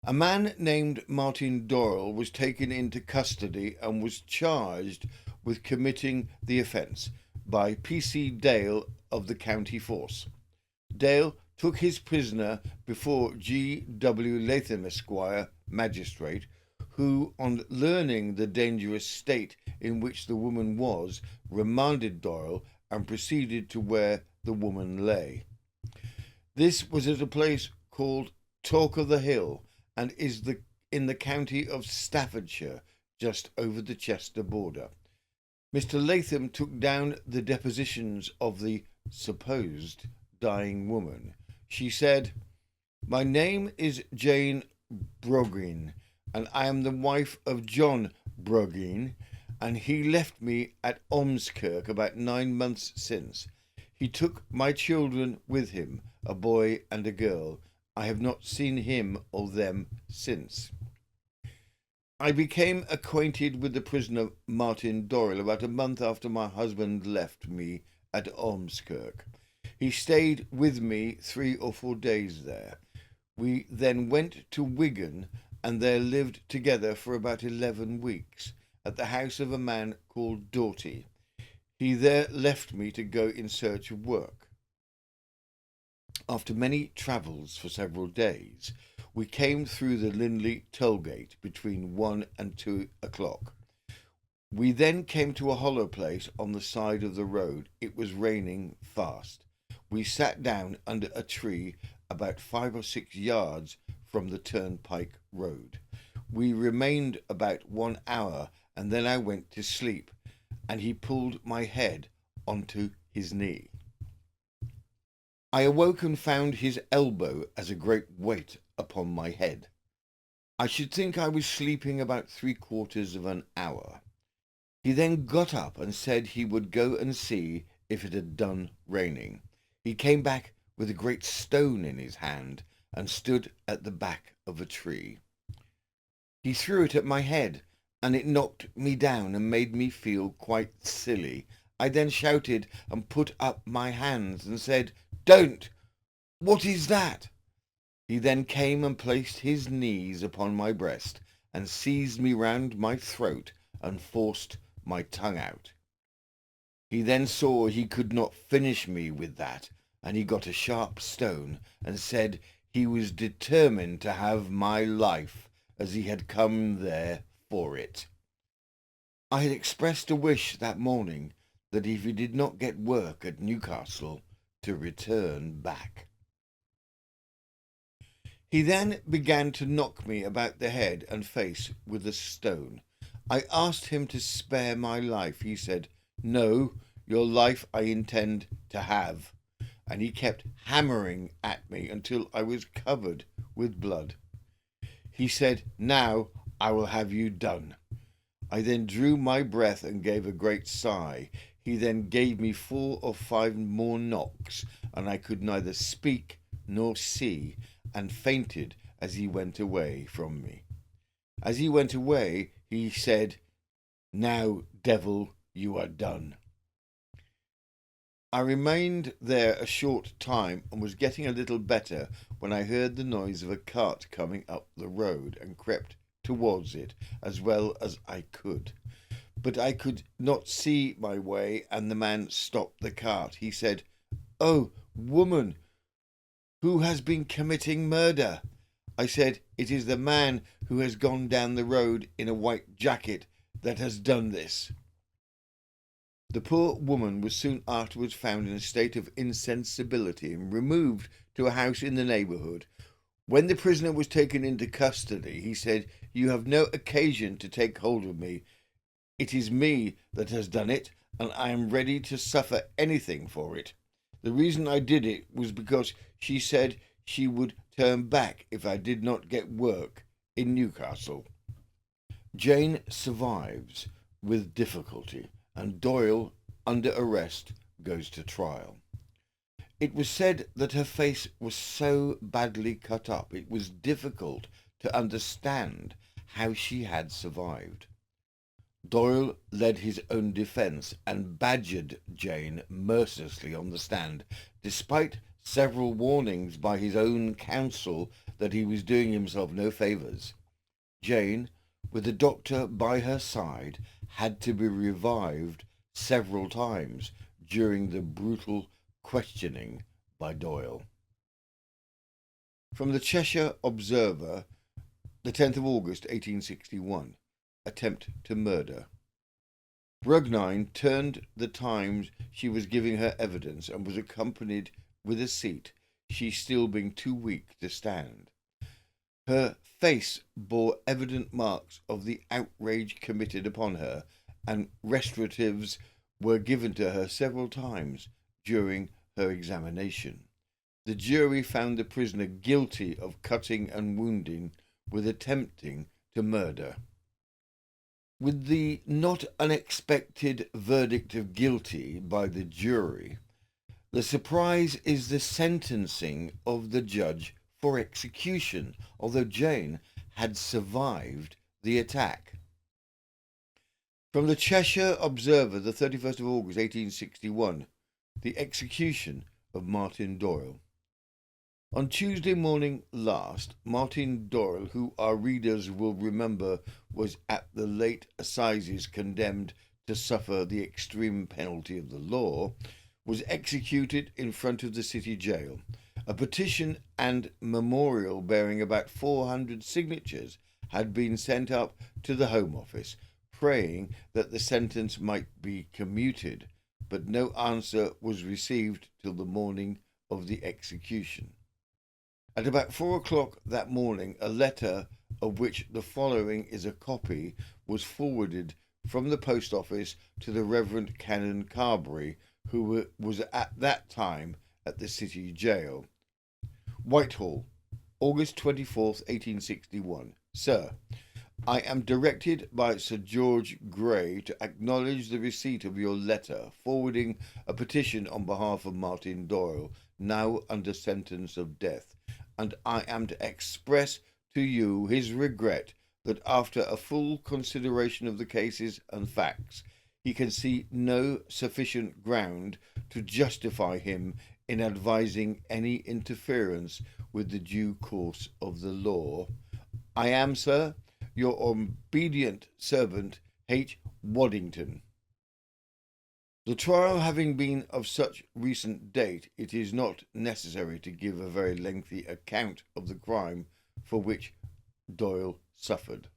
A man named Martin Doyle was taken into custody and was charged with committing the offence by P.C. Dale of the county force. Dale took his prisoner before G.W. Latham Esquire, magistrate, who, on learning the dangerous state in which the woman was, remanded Doyle and proceeded to where the woman lay. This was at a place called Talk of the Hill, and is in the county of Staffordshire, just over the Chester border. Mr. Latham took down the depositions of the supposed dying woman. She said, "My name is Jane Brogin, and I am the wife of John Brogin, and he left me at Ormskirk about 9 months since. He took my children with him, a boy and a girl. I have not seen him or them since. I became acquainted with the prisoner Martin Doyle about a month after my husband left me at Ormskirk. He stayed with me 3 or 4 days there. We then went to Wigan and there lived together for about 11 weeks at the house of a man called Doughty. He there left me to go in search of work. After many travels for several days, we came through the Lindley toll gate between 1 and 2 o'clock. We then came to a hollow place on the side of the road. It was raining fast. We sat down under a tree about 5 or 6 yards from the turnpike road. We remained about 1 hour, and then I went to sleep, and he pulled my head onto his knee. I awoke and found his elbow as a great weight upon my head. I should think I was sleeping about 3/4 of an hour. He then got up and said he would go and see if it had done raining. He came back with a great stone in his hand and stood at the back of a tree. He threw it at my head, and it knocked me down and made me feel quite silly. I then shouted and put up my hands and said, "Don't! What is that?" He then came and placed his knees upon my breast and seized me round my throat and forced my tongue out. He then saw he could not finish me with that, and he got a sharp stone and said he was determined to have my life, as he had come there for it. I had expressed a wish that morning that if he did not get work at Newcastle, to return back. He then began to knock me about the head and face with a stone. I asked him to spare my life. He said, "No, your life I intend to have." And he kept hammering at me until I was covered with blood. He said, "Now I will have you done." I then drew my breath and gave a great sigh. He then gave me 4 or 5 more knocks, and I could neither speak nor see, and fainted as he went away from me. As he went away, he said, "Now, devil, you are done." I remained there a short time and was getting a little better when I heard the noise of a cart coming up the road and crept towards it as well as I could. But I could not see my way, and the man stopped the cart. He said, "Oh, woman, who has been committing murder?" I said, "It is the man who has gone down the road in a white jacket that has done this." The poor woman was soon afterwards found in a state of insensibility and removed to a house in the neighbourhood. When the prisoner was taken into custody, he said, "You have no occasion to take hold of me. It is me that has done it, and I am ready to suffer anything for it." The reason I did it was because she said she would turn back if I did not get work in Newcastle. Jane survives with difficulty, and Doyle, under arrest, goes to trial. It was said that her face was so badly cut up it was difficult to understand how she had survived. Doyle led his own defence and badgered Jane mercilessly on the stand, despite several warnings by his own counsel that he was doing himself no favours. Jane, with the doctor by her side, had to be revived several times during the brutal questioning by Doyle. From the Cheshire Observer, the 10th of August 1861. Attempt to murder. Brugnine turned the times she was giving her evidence and was accompanied with a seat, she still being too weak to stand. Her face bore evident marks of the outrage committed upon her, and restoratives were given to her several times during her examination. The jury found the prisoner guilty of cutting and wounding with attempting to murder. With the not unexpected verdict of guilty by the jury, the surprise is the sentencing of the judge for execution, although Jane had survived the attack. From the Cheshire Observer, the 31st of August 1861, the execution of Martin Doyle. On Tuesday morning last, Martin Doyle, who our readers will remember was at the late assizes condemned to suffer the extreme penalty of the law, was executed in front of the city jail. A petition and memorial bearing about 400 signatures had been sent up to the Home Office, praying that the sentence might be commuted, but no answer was received till the morning of the execution. At about 4 o'clock that morning, a letter, of which the following is a copy, was forwarded from the post office to the Reverend Canon Carberry, who was at that time at the city jail. Whitehall, August 24th, 1861. Sir, I am directed by Sir George Grey to acknowledge the receipt of your letter forwarding a petition on behalf of Martin Doyle, now under sentence of death, and I am to express to you his regret that after a full consideration of the cases and facts, he can see no sufficient ground to justify him in advising any interference with the due course of the law. I am, sir, your obedient servant, H. Waddington. The trial having been of such recent date, it is not necessary to give a very lengthy account of the crime for which Doyle suffered.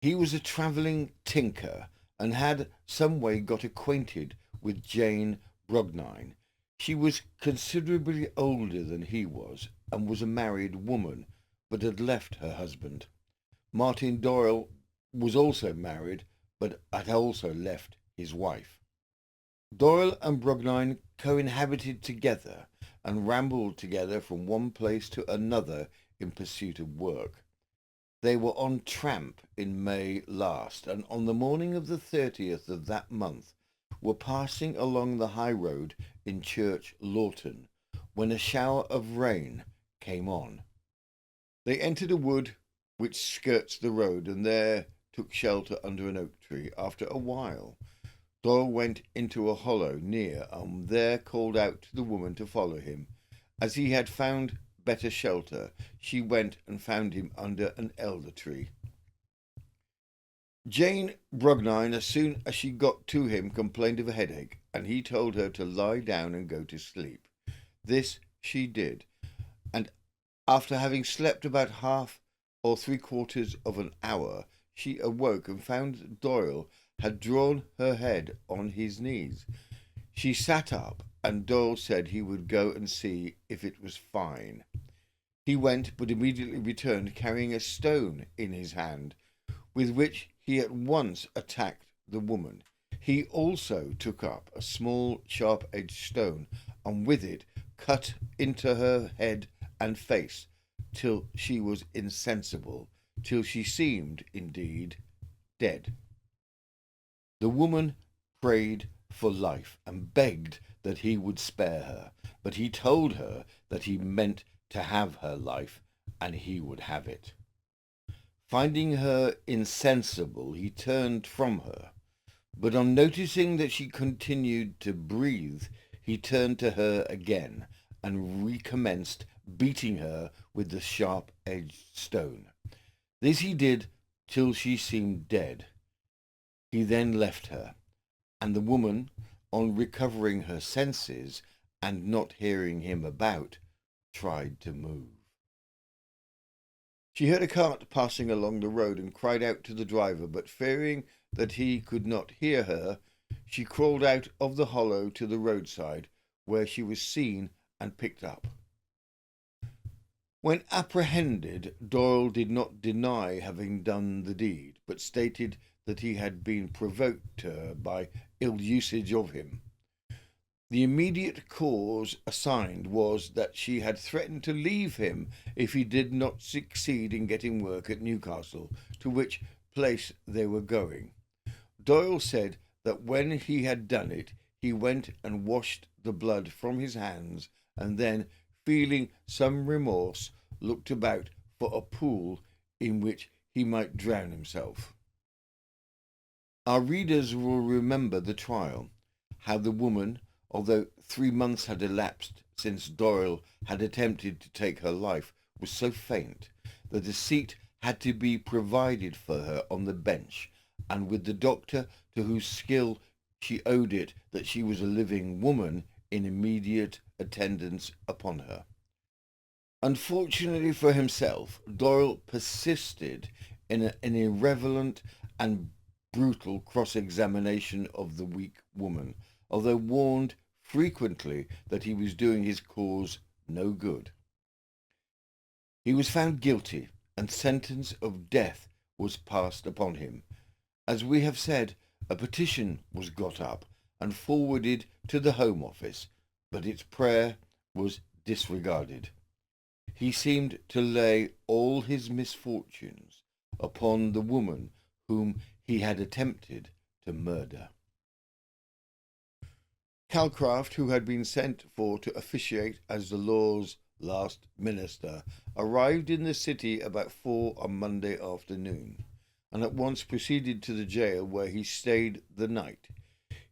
He was a travelling tinker, and had some way got acquainted with Jane Brugnine. She was considerably older than he was, and was a married woman, but had left her husband. Martin Doyle was also married, but had also left his wife. Doyle and Brugnine cohabited together, and rambled together from one place to another in pursuit of work. They were on tramp in May last, and on the morning of the 30th of that month were passing along the high road in Church Lawton, when a shower of rain came on. They entered a wood which skirts the road, and there took shelter under an oak tree. After a while, Doyle went into a hollow near, and there called out to the woman to follow him. As he had found better shelter, she went and found him under an elder tree. Jane Brugnine, as soon as she got to him, complained of a headache, and he told her to lie down and go to sleep. This she did, and after having slept about half or 3/4 of an hour, she awoke and found that Doyle had drawn her head on his knees. She sat up, and Doyle said he would go and see if it was fine. He went, but immediately returned carrying a stone in his hand, with which he at once attacked the woman. He also took up a small sharp-edged stone, and with it cut into her head and face till she was insensible, till she seemed, indeed, dead. The woman prayed for life and begged that he would spare her, but he told her that he meant to have her life, and he would have it. Finding her insensible, he turned from her, but on noticing that she continued to breathe, he turned to her again and recommenced beating her with the sharp-edged stone. This he did till she seemed dead. He then left her, and the woman, on recovering her senses and not hearing him about, tried to move. She heard a cart passing along the road and cried out to the driver, but fearing that he could not hear her, she crawled out of the hollow to the roadside, where she was seen and picked up. When apprehended, Doyle did not deny having done the deed, but stated that he had been provoked to her by ill usage of him. The immediate cause assigned was that she had threatened to leave him if he did not succeed in getting work at Newcastle, to which place they were going. Doyle said that when he had done it, he went and washed the blood from his hands, and then, feeling some remorse, looked about for a pool in which he might drown himself. Our readers will remember the trial, how the woman, although 3 months had elapsed since Doyle had attempted to take her life, was so faint that a seat had to be provided for her on the bench, and with the doctor, to whose skill she owed it that she was a living woman, in immediate attendance upon her. Unfortunately for himself, Doyle persisted in an irrelevant and brutal cross-examination of the weak woman, although warned frequently that he was doing his cause no good. He was found guilty, and sentence of death was passed upon him. As we have said, a petition was got up and forwarded to the Home Office, but its prayer was disregarded. He seemed to lay all his misfortunes upon the woman whom he had attempted to murder. Calcraft, who had been sent for to officiate as the law's last minister, arrived in the city about 4 on Monday afternoon, and at once proceeded to the jail, where he stayed the night.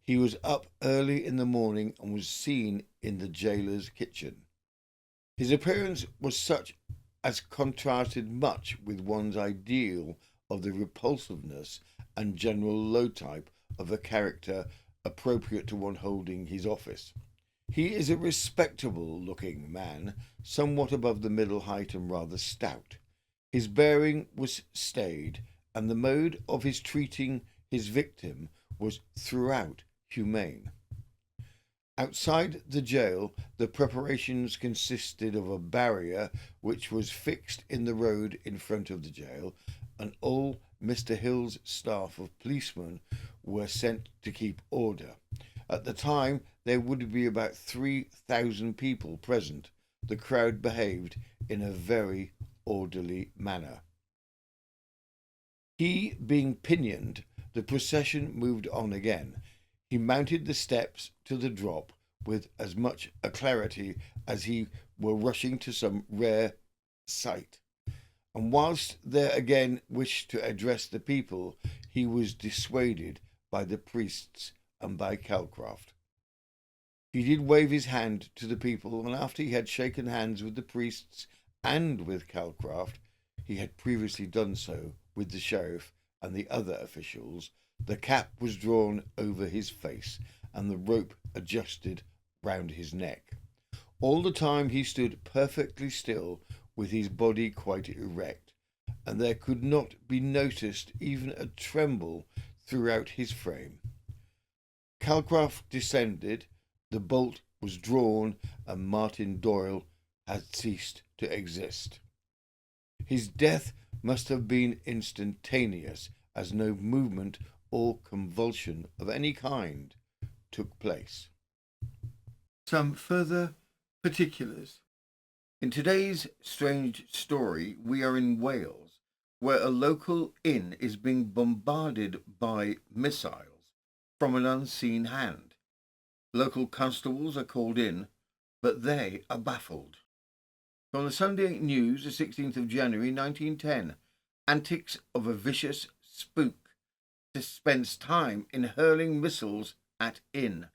He was up early in the morning and was seen in the jailer's kitchen. His appearance was such as contrasted much with one's ideal of the repulsiveness and general low type of a character appropriate to one holding his office. He is a respectable-looking man, somewhat above the middle height and rather stout. His bearing was staid, and the mode of his treating his victim was throughout humane. Outside the jail, the preparations consisted of a barrier which was fixed in the road in front of the jail, and all Mr. Hill's staff of policemen were sent to keep order. At the time, there would be about 3,000 people present. The crowd behaved in a very orderly manner. He being pinioned, the procession moved on again. He mounted the steps to the drop with as much alacrity as he were rushing to some rare sight, and whilst there again wished to address the people, he was dissuaded by the priests and by Calcraft. He did wave his hand to the people, and after he had shaken hands with the priests and with Calcraft, he had previously done so with the sheriff and the other officials, the cap was drawn over his face and the rope adjusted round his neck. All the time he stood perfectly still, with his body quite erect, and there could not be noticed even a tremble throughout his frame. Calcraft descended, the bolt was drawn, and Martin Doyle had ceased to exist. His death must have been instantaneous, as no movement or convulsion of any kind took place. Some further particulars. In today's strange story, we are in Wales, where a local inn is being bombarded by missiles from an unseen hand. Local constables are called in, but they are baffled. From the Sunday News, the 16th of January 1910, antics of a vicious spook spends time in hurling missiles at inn,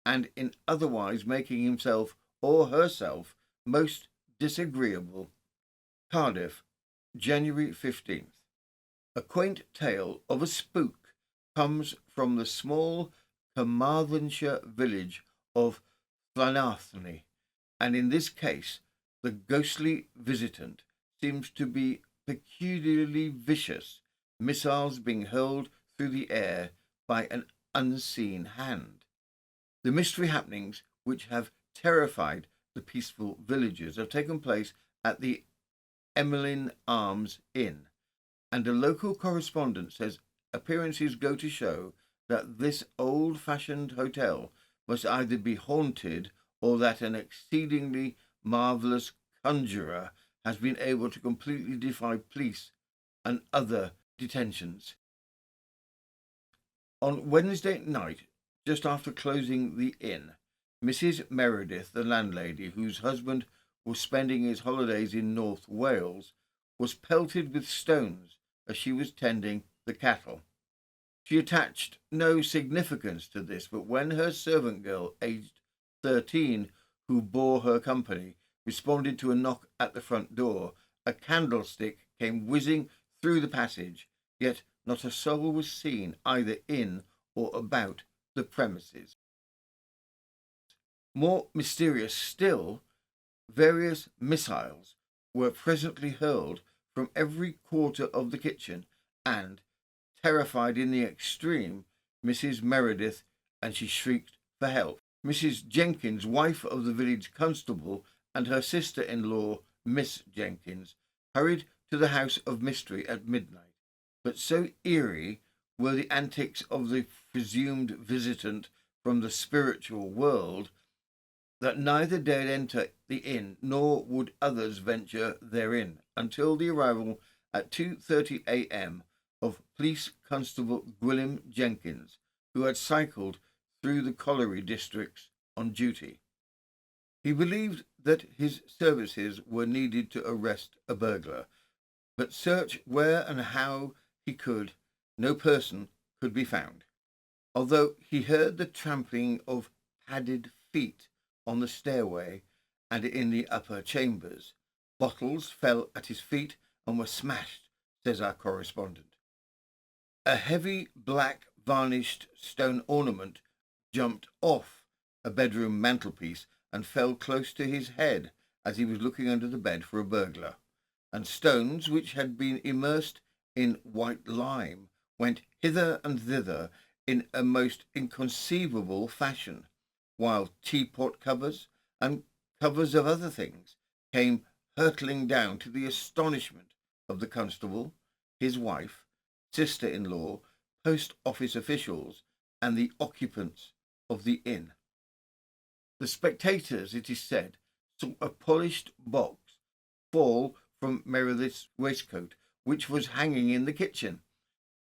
and in otherwise making himself or herself most disagreeable. Cardiff, January 15th. A quaint tale of a spook comes from the small Carmarthenshire village of Llanarthony, and in this case the ghostly visitant seems to be peculiarly vicious, missiles being hurled through the air by an unseen hand. The mystery happenings which have terrified the peaceful villagers have taken place at the Emmeline Arms Inn, and a local correspondent says appearances go to show that this old-fashioned hotel must either be haunted or that an exceedingly marvellous conjurer has been able to completely defy police and other detentions. On Wednesday night, just after closing the inn, Mrs. Meredith, the landlady, whose husband was spending his holidays in North Wales, was pelted with stones as she was tending the cattle. She attached no significance to this, but when her servant girl, aged 13, who bore her company, responded to a knock at the front door, a candlestick came whizzing through the passage, yet not a soul was seen either in or about the premises. More mysterious still, various missiles were presently hurled from every quarter of the kitchen, and, terrified in the extreme, Mrs. Meredith, and she shrieked for help. Mrs. Jenkins, wife of the village constable, and her sister-in-law, Miss Jenkins, hurried to the house of mystery at midnight, but so eerie were the antics of the presumed visitant from the spiritual world that neither dared enter the inn nor would others venture therein until the arrival at 2:30 a.m. of Police Constable Gwilym Jenkins, who had cycled through the colliery districts on duty. He believed that his services were needed to arrest a burglar, but search where and how he could, no person could be found. Although he heard the trampling of padded feet on the stairway and in the upper chambers, bottles fell at his feet and were smashed, says our correspondent. A heavy black varnished stone ornament jumped off a bedroom mantelpiece and fell close to his head as he was looking under the bed for a burglar, and stones which had been immersed in white lime went hither and thither in a most inconceivable fashion, while teapot covers and covers of other things came hurtling down to the astonishment of the constable, his wife, sister-in-law, post-office officials, and the occupants of the inn. The spectators, it is said, saw a polished box fall from Meredith's waistcoat, which was hanging in the kitchen.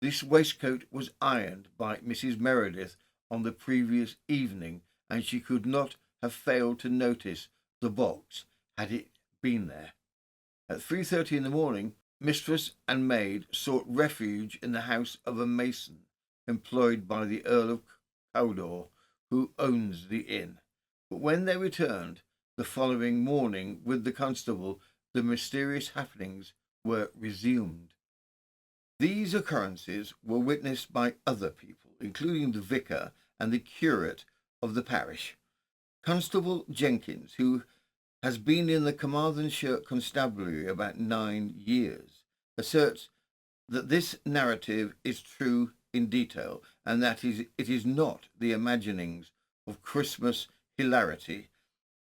This waistcoat was ironed by Mrs. Meredith on the previous evening, and she could not have failed to notice the box had it been there. At 3:30 in the morning, mistress and maid sought refuge in the house of a mason employed by the Earl of Cawdor, who owns the inn. But when they returned the following morning with the constable, the mysterious happenings were resumed. These occurrences were witnessed by other people, including the vicar and the curate of the parish. Constable Jenkins, who has been in the Carmarthenshire Constabulary about 9 years, asserts that this narrative is true in detail, and that it is not the imaginings of Christmas hilarity,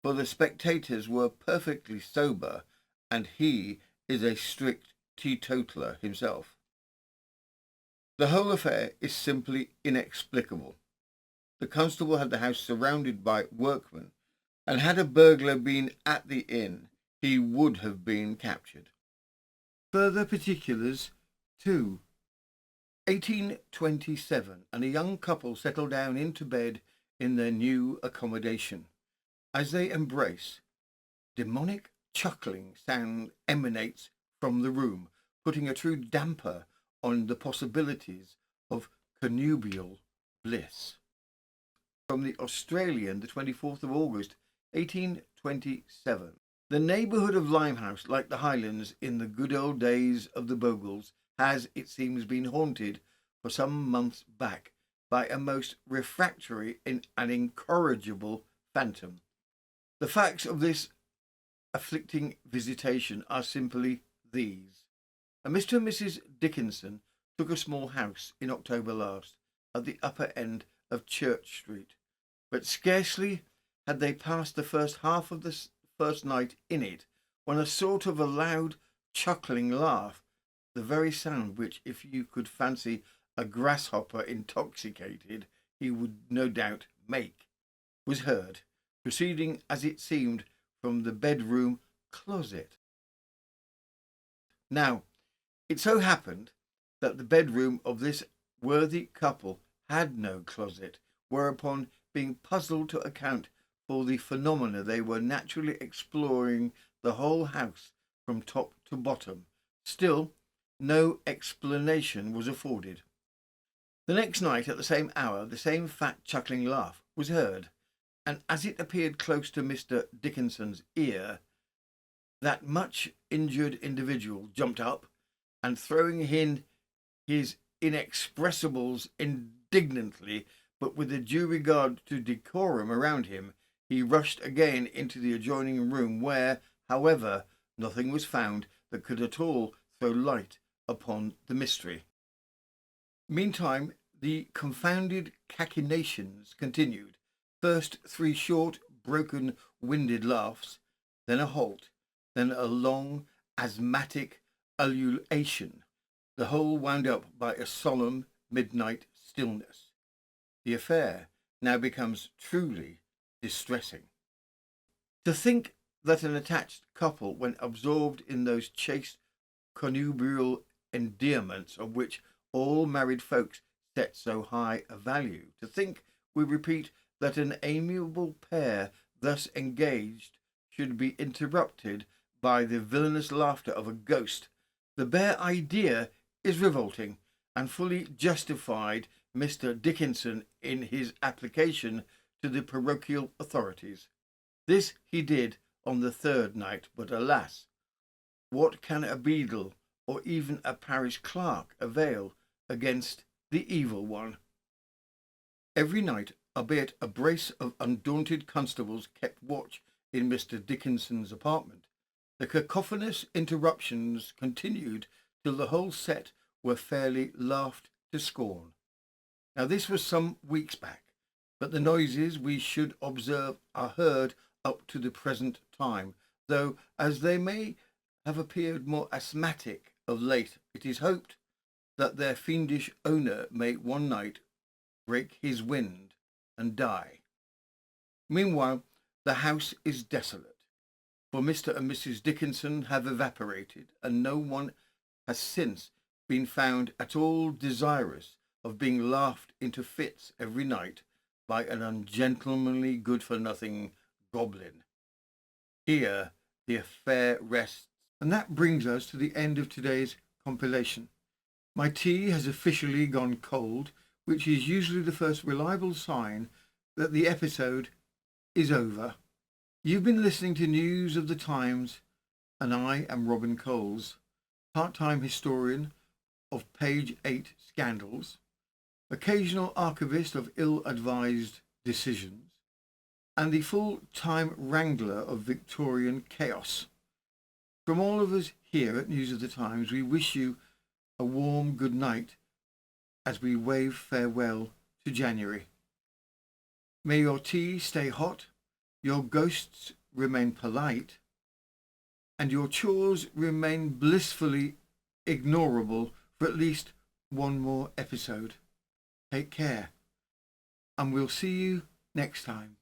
for the spectators were perfectly sober, and he is a strict teetotaler himself. The whole affair is simply inexplicable. The constable had the house surrounded by workmen, and had a burglar been at the inn, he would have been captured. Further particulars: 2. 1827, and a young couple settle down into bed in their new accommodation. As they embrace, demonic chuckling sound emanates from the room, putting a true damper on the possibilities of connubial bliss. From the Australian, the 24th of August, 1827. The neighbourhood of Limehouse, like the Highlands in the good old days of the Bogles, has, it seems, been haunted for some months back by a most refractory and incorrigible phantom. The facts of this afflicting visitation are simply these. A Mr. and Mrs. Dickinson took a small house in October last at the upper end of Church Street, but scarcely had they passed the first half of the first night in it when a sort of a loud chuckling laugh, the very sound which, if you could fancy a grasshopper intoxicated, he would no doubt make, was heard, proceeding as it seemed from the bedroom closet. Now, it so happened that the bedroom of this worthy couple had no closet, whereupon, being puzzled to account for the phenomena, they were naturally exploring the whole house from top to bottom. Still, no explanation was afforded. The next night, at the same hour, the same fat chuckling laugh was heard, and as it appeared close to Mr. Dickinson's ear, that much injured individual jumped up, and throwing in his inexpressibles indignantly, but with a due regard to decorum around him, he rushed again into the adjoining room, where, however, nothing was found that could at all throw light upon the mystery. Meantime, the confounded cachinnations continued. First 3 short, broken-winded laughs, then a halt, then a long, asthmatic ululation, the whole wound up by a solemn midnight stillness. The affair now becomes truly distressing. To think that an attached couple, when absorbed in those chaste connubial endearments of which all married folks set so high a value, to think, we repeat, that an amiable pair thus engaged should be interrupted by the villainous laughter of a ghost, the bare idea is revolting, and fully justified Mr. Dickinson in his application to the parochial authorities. This he did on the 3rd night, but alas, what can a beadle or even a parish clerk avail against the evil one? Every night, albeit a brace of undaunted constables kept watch in Mr. Dickinson's apartment, the cacophonous interruptions continued till the whole set were fairly laughed to scorn. Now this was some weeks back, but the noises, we should observe, are heard up to the present time, though as they may have appeared more asthmatic of late, it is hoped that their fiendish owner may one night break his wind and die. Meanwhile, the house is desolate, for Mr. and Mrs. Dickinson have evaporated, and no one has since been found at all desirous of being laughed into fits every night by an ungentlemanly good-for-nothing goblin. Here the affair rests, and that brings us to the end of today's compilation. My tea has officially gone cold, which is usually the first reliable sign that the episode is over. You've been listening to News of the Times, and I am Robin Coles, part-time historian of Page 8 scandals, occasional archivist of ill-advised decisions, and the full-time wrangler of Victorian chaos. From all of us here at News of the Times, we wish you a warm good night as we wave farewell to January. May your tea stay hot, your ghosts remain polite, and your chores remain blissfully ignorable for at least one more episode. Take care, and we'll see you next time.